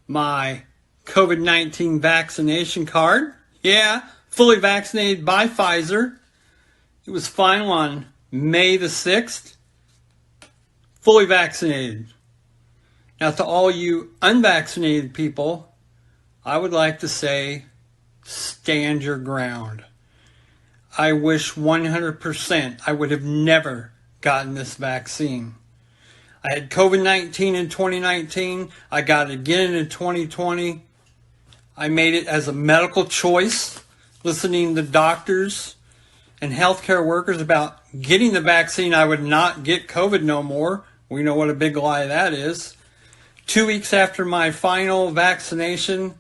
Speaker 5: My COVID-19 vaccination card. Yeah, fully vaccinated by Pfizer. It was final on May the 6th. Fully vaccinated. Now to all you unvaccinated people, I would like to say, stand your ground. I wish 100% I would have never gotten this vaccine. I had COVID-19 in 2019. I got it again in 2020. I made it as a medical choice, listening to doctors and healthcare workers about getting the vaccine. I would not get COVID no more. We know what a big lie that is. 2 weeks after my final vaccination,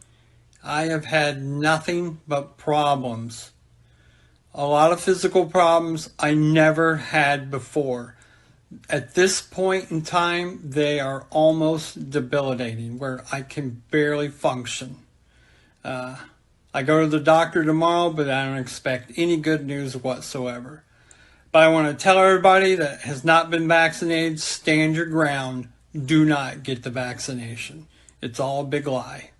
Speaker 5: I have had nothing but problems. A lot of physical problems I never had before. At this point in time, they are almost debilitating, where I can barely function. I go to the doctor tomorrow, but I don't expect any good news whatsoever. But I want to tell everybody that has not been vaccinated, stand your ground. Do not get the vaccination. It's all a big lie.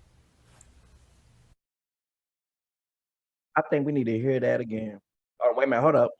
Speaker 1: I think we need to hear that again. Oh, wait a minute, hold up.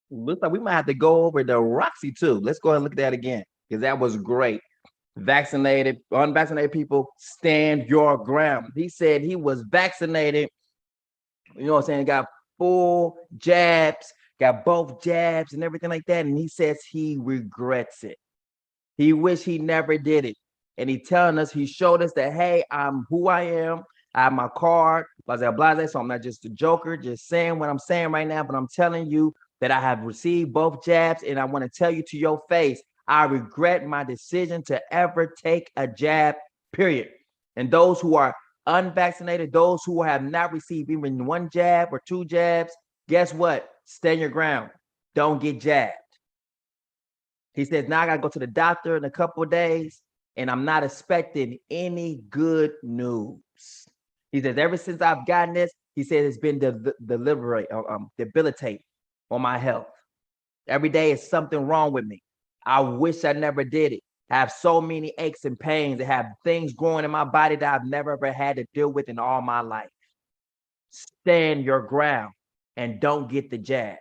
Speaker 1: Looks like we might have to go over the Roxy too. Let's go ahead and look at that again because that was great. Vaccinated, unvaccinated people, stand your ground. He said he was vaccinated, you know what I'm saying, got full jabs, got both jabs and everything like that. And he says he regrets it. He wish he never did it. And he telling us, he showed us that, hey, I'm who I am. I have my card, blase, blase. So I'm not just a joker, just saying what I'm saying right now, but I'm telling you that I have received both jabs. And I want to tell you to your face, I regret my decision to ever take a jab, period. And those who are unvaccinated, those who have not received even one jab or two jabs, guess what? Stand your ground. Don't get jabbed. He says, now I got to go to the doctor in a couple of days, and I'm not expecting any good news. He says, ever since I've gotten this, he says it's been debilitating on my health. Every day is something wrong with me. I wish I never did it. I have so many aches and pains. I have things growing in my body that I've never ever had to deal with in all my life. Stand your ground and don't get the jabs.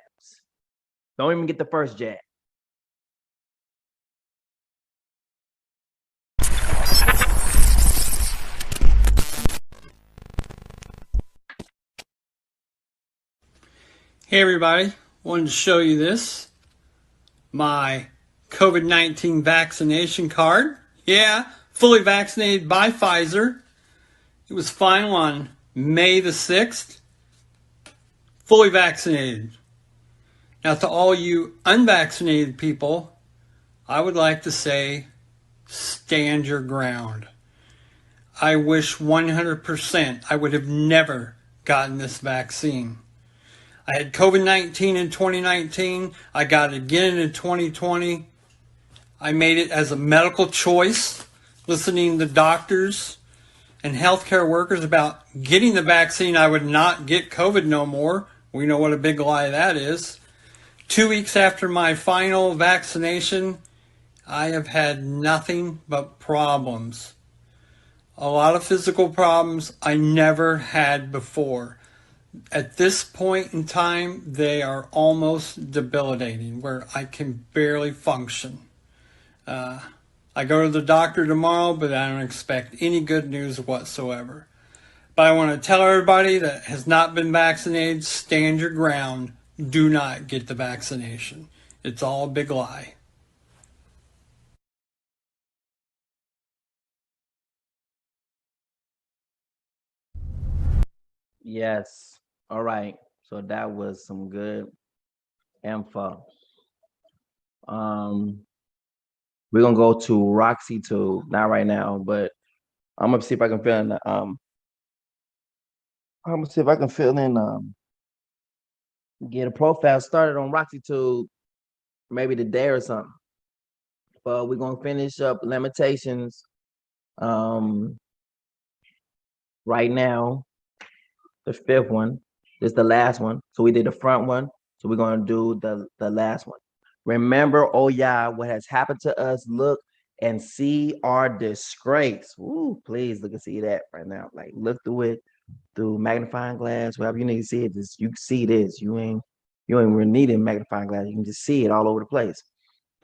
Speaker 1: Don't even get the first jab.
Speaker 5: Hey everybody, wanted to show you this. My COVID-19 vaccination card. Yeah, fully vaccinated by Pfizer. It was final on May the 6th. Fully vaccinated. Now, to all you unvaccinated people, I would like to say, stand your ground. I wish 100% I would have never gotten this vaccine. I had COVID-19 in 2019. I got it again in 2020. I made it as a medical choice, listening to doctors and healthcare workers about getting the vaccine. I would not get COVID no more. We know what a big lie that is. 2 weeks after my final vaccination, I have had nothing but problems. A lot of physical problems I never had before. At this point in time, they are almost debilitating, where I can barely function. I go to the doctor tomorrow, but I don't expect any good news whatsoever. But I want to tell everybody that has not been vaccinated, stand your ground. Do not get the vaccination. It's all a big lie.
Speaker 1: Yes. All right. So that was some good info. We're gonna go to Roxy too, not right now, but I'm gonna see if I can fill in I'm gonna see if I can fill in get a profile started on Roxy too maybe today or something. But we're gonna finish up Limitations um right now, the fifth one. This is the last one. So we did the front one. So we're gonna do the last one. Remember, oh yeah, what has happened to us. Look and see our disgrace. Ooh, please look and see that right now. Like look through it through magnifying glass, whatever you need to see it. Just you see this. You ain't really needing magnifying glass. You can just see it all over the place.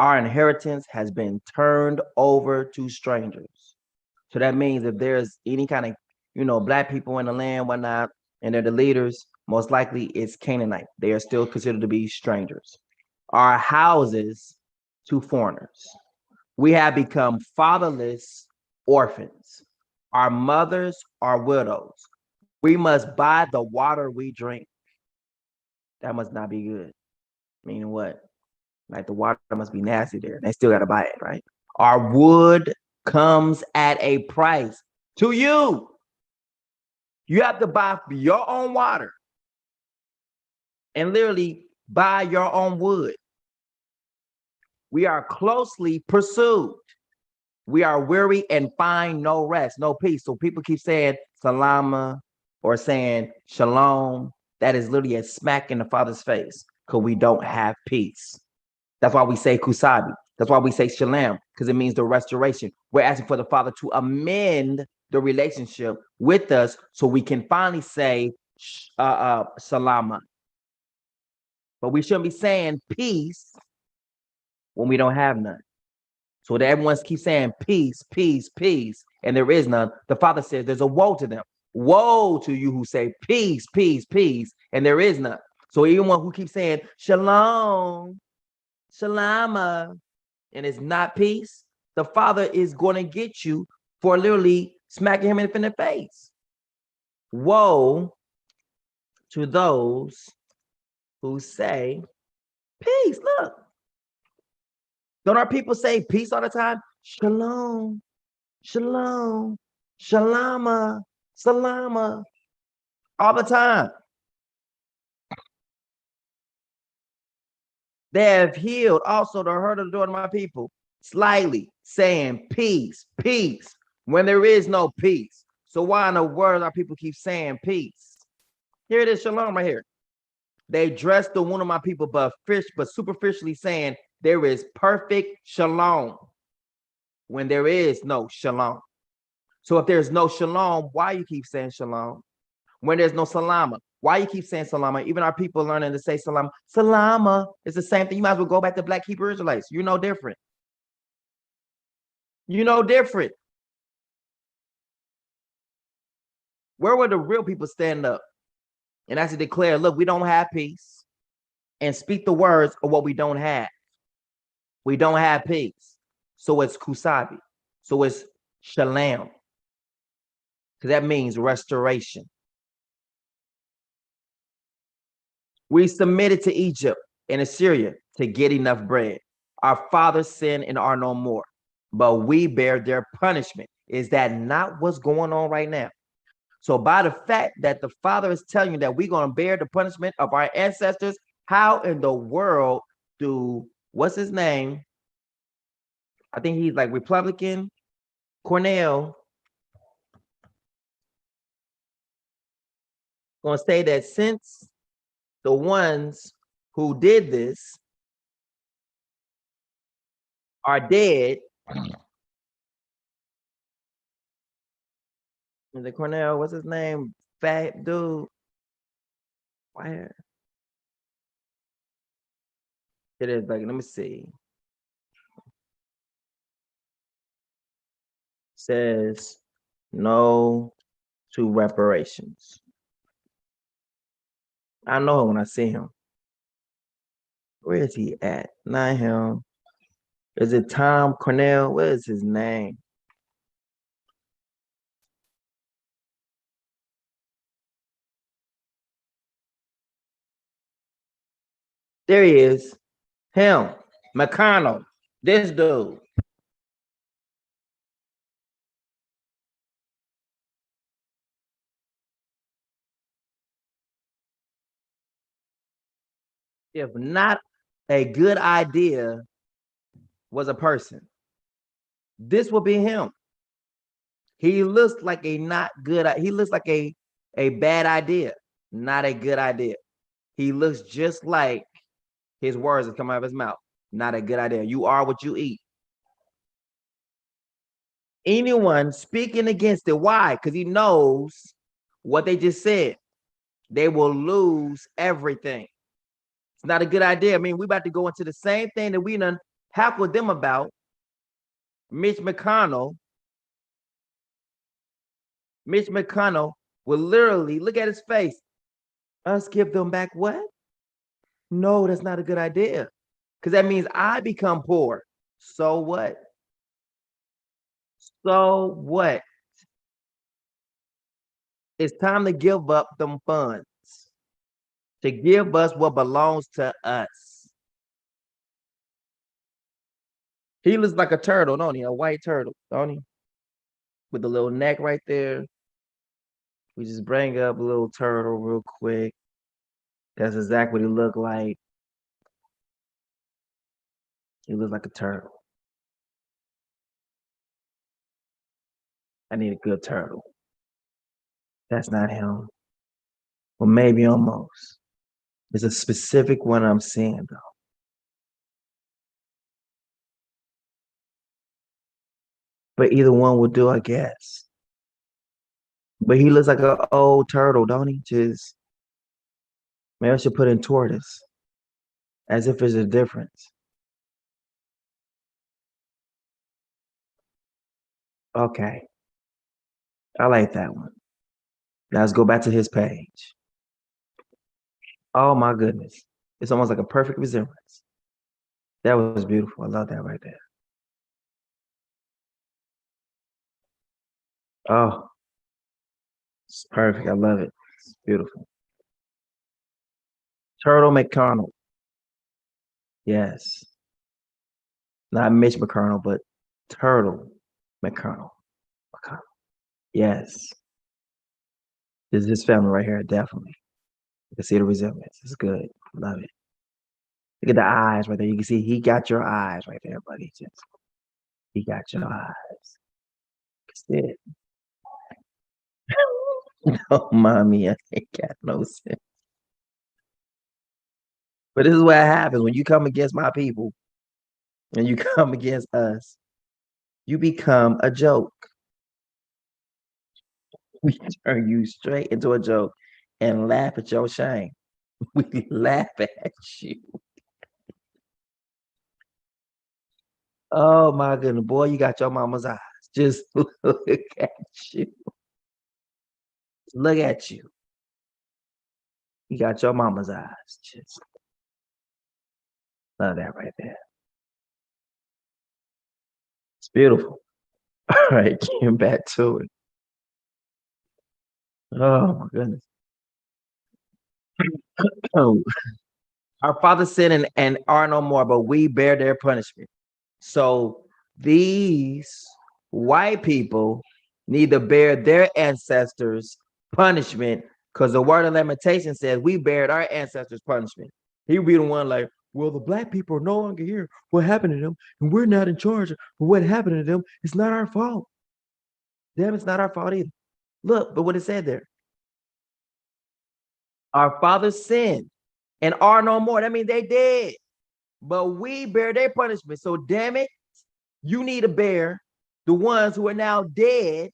Speaker 1: Our inheritance has been turned over to strangers. So that means if there's any kind of, black people in the land, whatnot, and they're the leaders, most likely it's Canaanite. They are still considered to be strangers. Our houses to foreigners. We have become fatherless orphans. Our mothers are widows. We must buy the water we drink. That must not be good. Meaning what? Like the water must be nasty there. They still got to buy it, right? Our wood comes at a price to you. You have to buy your own water and literally buy your own wood. We are closely pursued. We are weary and find no rest, no peace. So people keep saying salama or saying shalom. That is literally a smack in the Father's face because we don't have peace. That's why we say kusabi. That's why we say shalom, because it means the restoration. We're asking for the Father to amend the relationship with us so we can finally say salama. But we shouldn't be saying peace when we don't have none. So that everyone keeps saying peace, peace, peace, and there is none. The Father says there's a woe to them. Woe to you who say peace, peace, peace, and there is none. So anyone who keeps saying shalom, shalama, and it's not peace, the Father is going to get you for literally smacking him in the face. Woe to those who say peace. Look, don't our people say peace all the time? Shalom, shalom, shalama, salama, all the time. They have healed also the hurt of the door of my people, slightly saying peace, peace, when there is no peace. So why in the world our people keep saying peace? Here it is, shalom right here. They dress the wound of my people, but superficially saying there is perfect shalom when there is no shalom. So if there's no shalom, why you keep saying shalom? When there's no salama, why you keep saying salama? Even our people learning to say salama. Salama is the same thing. You might as well go back to Black Hebrew Israelites. You know different. You know different. Where would the real people stand up and actually declare, look, we don't have peace, and speak the words of what we don't have? We don't have peace. So it's kusabi. So it's shalom. Because that means restoration. We submitted to Egypt and Assyria to get enough bread. Our fathers sinned and are no more, but we bear their punishment. Is that not what's going on right now? So by the fact that the Father is telling you that we're going to bear the punishment of our ancestors, how in the world do, what's his name? I think he's like Republican, Cornell, going to say that since the ones who did this are dead, the Cornell, what's his name? Fat dude. Where? It is like, let me see. Says no to reparations. I know him when I see him. Where is he at? Not him. Is it Tom Cornell? What is his name? There he is. Him. McConnell. This dude. If not a good idea was a person, this would be him. He looks like a not good, he looks like a bad idea, not a good idea. He looks just like his words that come out of his mouth. Not a good idea. You are what you eat. Anyone speaking against it, why? Because he knows what they just said. They will lose everything. It's not a good idea. I mean, we about to go into the same thing that we done half with them about. Mitch McConnell will literally look at his face. Us give them back what? No, that's not a good idea. Because that means I become poor. So what? So what? It's time to give up them funds. To give us what belongs to us. He looks like a turtle, don't he? A white turtle, don't he? With the little neck right there. We just bring up a little turtle real quick. That's exactly what he looked like. He looks like a turtle. I need a good turtle. That's not him. Well, maybe almost. It's a specific one I'm seeing though. But either one will do, I guess. But he looks like an old turtle, don't he? Just maybe I should put in tortoise. As if there's a difference. Okay. I like that one. Now let's go back to his page. Oh my goodness. It's almost like a perfect resemblance. That was beautiful. I love that right there. Oh, it's perfect. I love it. It's beautiful. Turtle McConnell. Yes. Not Mitch McConnell, but Turtle McConnell. McConnell. Yes. This is his family right here, definitely. You can see the resemblance. It's good. Love it. Look at the eyes right there. You can see he got your eyes right there, buddy. Just he got your eyes. That's it. No, mommy, I ain't got no sense. But this is what happens when you come against my people and you come against us. You become a joke. We turn you straight into a joke and laugh at your shame. We laugh at you. Oh my goodness, boy, you got your mama's eyes. Just look at you. Look at you. You got your mama's eyes. Just love that right there. Beautiful. All right, getting back to it. Oh my goodness. Oh, our father sinned and are no more, but we bear their punishment. So these white people need to bear their ancestors' punishment because the word of lamentation says we bared our ancestors' punishment. He would be the one like, well, the black people are no longer here. What happened to them? And we're not in charge of what happened to them. It's not our fault. Damn, it's not our fault either. Look, but what it said there. Our fathers sinned and are no more. That means they dead. But we bear their punishment. So damn it, you need to bear the ones who are now dead,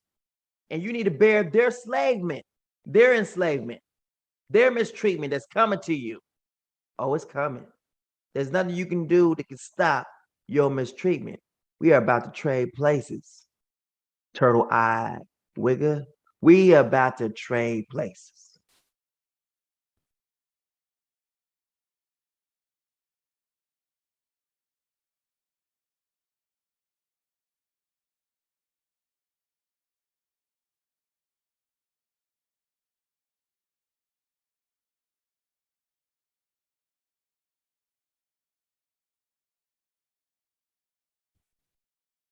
Speaker 1: and you need to bear their enslavement, their mistreatment that's coming to you. Oh, it's coming. There's nothing you can do that can stop your mistreatment. We are about to trade places. Turtle-eyed wigger. We are about to trade places.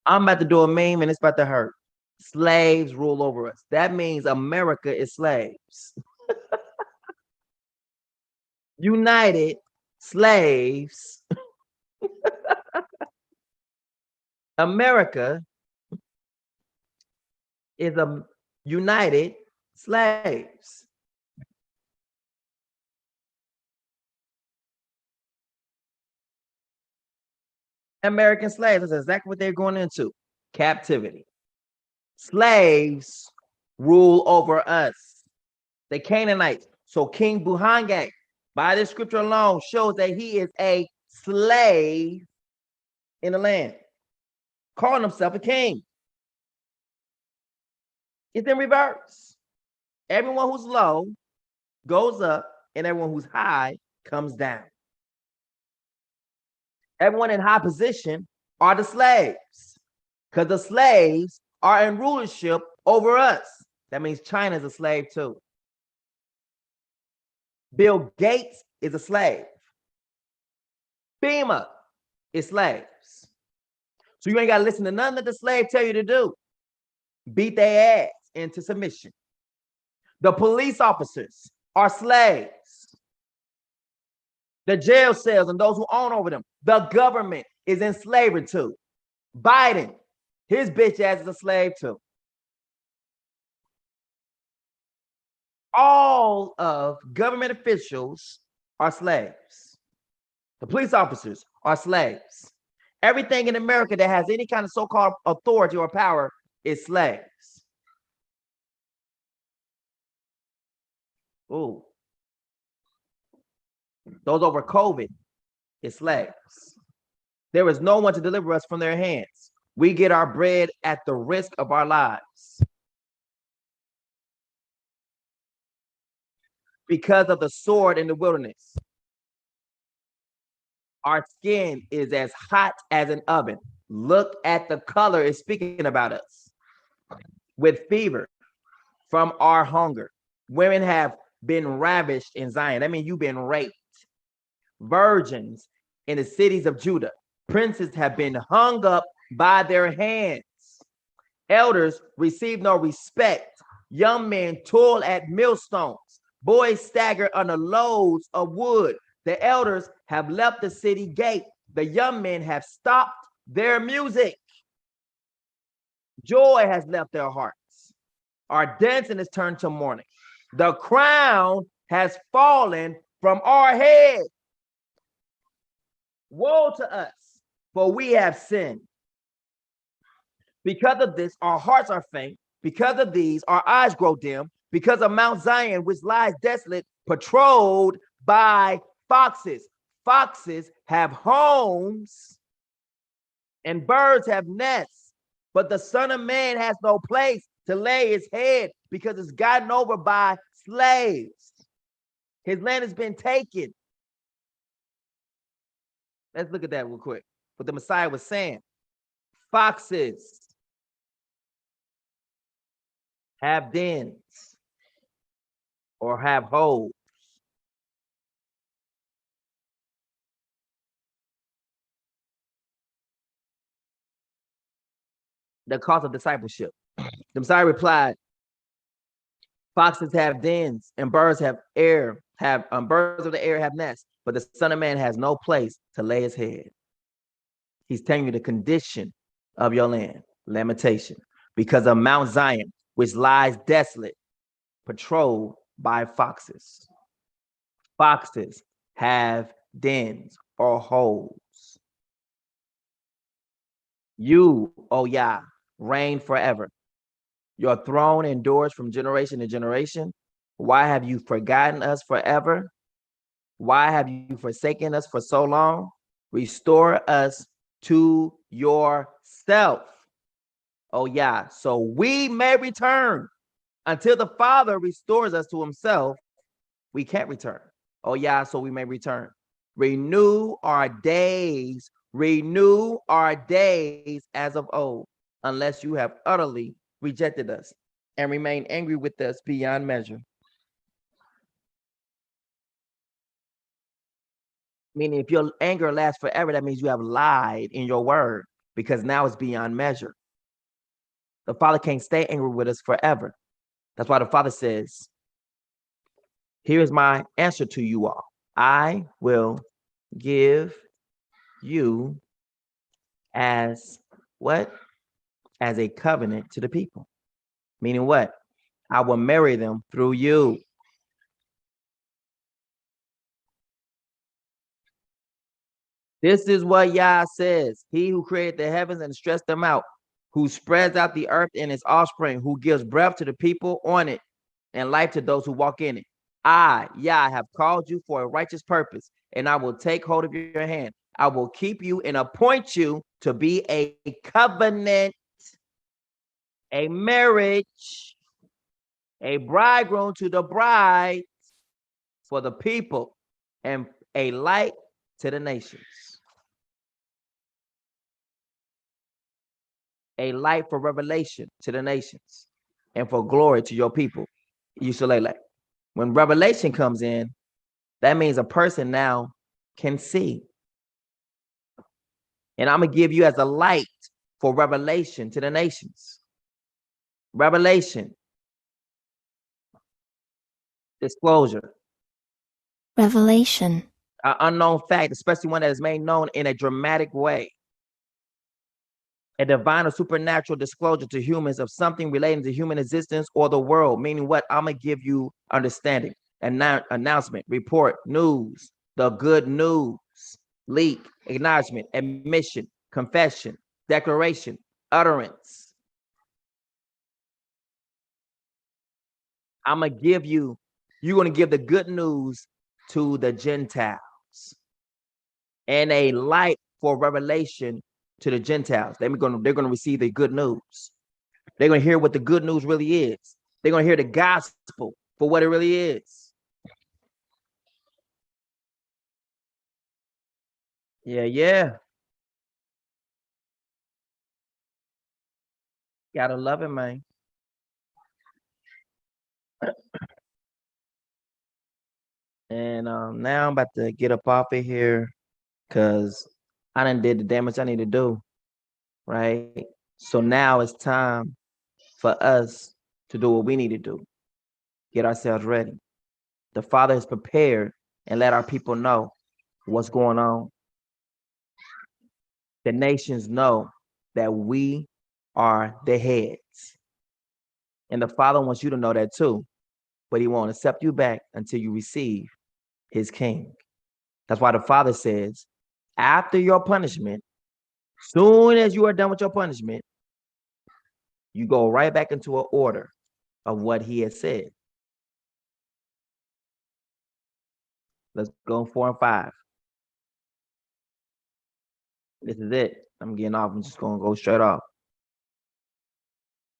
Speaker 1: I'm about to do a meme and it's about to hurt. Slaves rule over us. That means America is slaves. United slaves. America is a united slaves. American slaves. That's exactly what they're going into. Captivity. Slaves rule over us. The Canaanites. So King Buhangak, by this scripture alone, shows that he is a slave in the land, calling himself a king. It's in reverse. Everyone who's low goes up, and everyone who's high comes down. Everyone in high position are the slaves, because the slaves are in rulership over us. That means China is a slave too. Bill Gates is a slave. FEMA is slaves. So you ain't got to listen to nothing that the slave tell you to do. Beat their ass into submission. The police officers are slaves. The jail cells and those who own over them. The government is in slavery too. Biden, his bitch ass is a slave too. All of government officials are slaves. The police officers are slaves. Everything in America that has any kind of so-called authority or power is slaves. Ooh. Those over COVID is slaves. There is no one to deliver us from their hands. We get our bread at the risk of our lives. Because of the sword in the wilderness. Our skin is as hot as an oven. Look at the color, it's speaking about us. With fever from our hunger. Women have been ravished in Zion. That means you've been raped. Virgins in the cities of Judah. Princes have been hung up by their hands. Elders receive no respect. Young men toil at millstones. Boys stagger under loads of wood. The elders have left the city gate. The young men have stopped their music. Joy has left their hearts. Our dancing is turned to mourning. The crown has fallen from our head. Woe to us, for we have sinned. Because of this, our hearts are faint. Because of these, our eyes grow dim. Because of Mount Zion, which lies desolate, patrolled by foxes. Foxes have homes and birds have nests, but the Son of Man has no place to lay his head because it's gotten over by slaves. His land has been taken. Let's look at that real quick. What the Messiah was saying. Foxes have dens or have holes. The cost of discipleship. The Messiah replied, foxes have dens and birds of the air have nests, but the Son of Man has no place to lay his head. He's telling you the condition of your land, lamentation, because of Mount Zion, which lies desolate, patrolled by foxes. Foxes have dens or holes. You, oh Yah, reign forever. Your throne endures from generation to generation. Why have you forgotten us forever? Why have you forsaken us for so long? Restore us to yourself, oh Yah, so we may return. Until the Father restores us to himself, we can't return. Oh Yah, so we may return. Renew our days as of old, unless you have utterly rejected us and remain angry with us beyond measure. Meaning, if your anger lasts forever, that means you have lied in your word, because now it's beyond measure. The Father can't stay angry with us forever. That's why the Father says, here's my answer to you all. I will give you as what? As a covenant to the people. Meaning what? I will marry them through you. This is what Yah says. He who created the heavens and stretched them out, who spreads out the earth and its offspring, who gives breath to the people on it and life to those who walk in it. I, Yah, have called you for a righteous purpose, and I will take hold of your hand. I will keep you and appoint you to be a covenant, a marriage, a bridegroom to the bride for the people, and a light to the nations. A light for revelation to the nations and for glory to your people. Yisrael. When revelation comes in, that means a person now can see. And I'm going to give you as a light for revelation to the nations. Revelation. Disclosure.
Speaker 6: Revelation.
Speaker 1: An unknown fact, especially one that is made known in a dramatic way. A divine or supernatural disclosure to humans of something relating to human existence or the world. Meaning what? I'm going to give you understanding, announcement, report, news, the good news, leak, acknowledgement, admission, confession, declaration, utterance. I'm going to give you, you're going to give the good news to the Gentiles and a light for revelation to the Gentiles. They're going to receive the good news. They're going to hear what the good news really is. They're going to hear the gospel for what it really is. Yeah. Gotta love it, man. And now I'm about to get up off of here because I done did the damage I need to do, right? So now it's time for us to do what we need to do. Get ourselves ready. The Father is prepared and let our people know what's going on. The nations know that we are the heads. And the Father wants you to know that too, but he won't accept you back until you receive his king. That's why the Father says, after your punishment, soon as you are done with your punishment, you go right back into an order of what he has said. Let's go 4 and 5. This is it. I'm getting off. I'm just going to go straight off.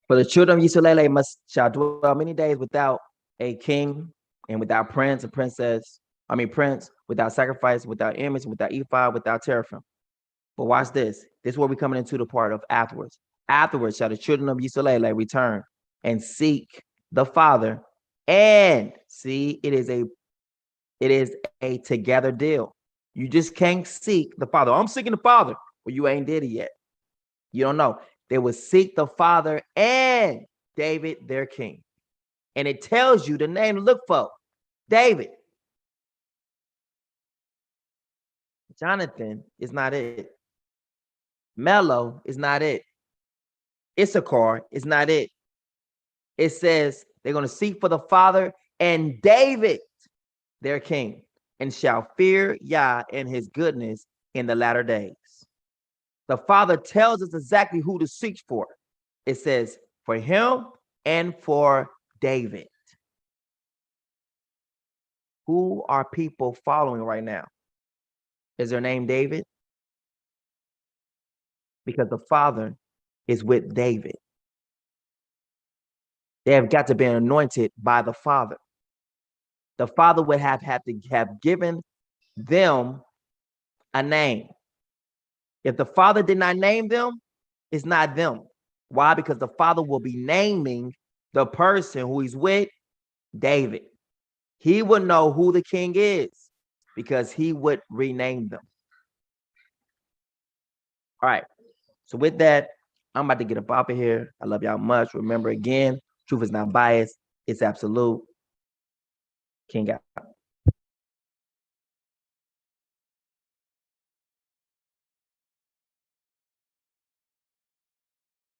Speaker 1: For the children of Yisrael shall dwell many days without a king and without prince and princess. Prince, without sacrifice, without image, without ephod, without teraphim. But watch this. This is where we're coming into the part of afterwards. Afterwards shall the children of Yisrael return and seek the Father. And see, it is a together deal. You just can't seek the Father. I'm seeking the Father. Well, you ain't did it yet. You don't know. They will seek the Father and David, their king. And it tells you the name to look for. David. Jonathan is not it. Mello is not it. Issachar is not it. It says they're going to seek for the Father and David, their king, and shall fear Yah and his goodness in the latter days. The Father tells us exactly who to seek for. It says for him and for David. Who are people following right now? Is their name David? Because the Father is with David. They have got to be anointed by the Father. The Father would have had to have given them a name. If the Father did not name them, it's not them. Why? Because the Father will be naming the person who he's with, David. He would know who the king is because he would rename them. All right. So with that, I'm about to get up out of here. I love y'all much. Remember again, truth is not biased. It's absolute. King out.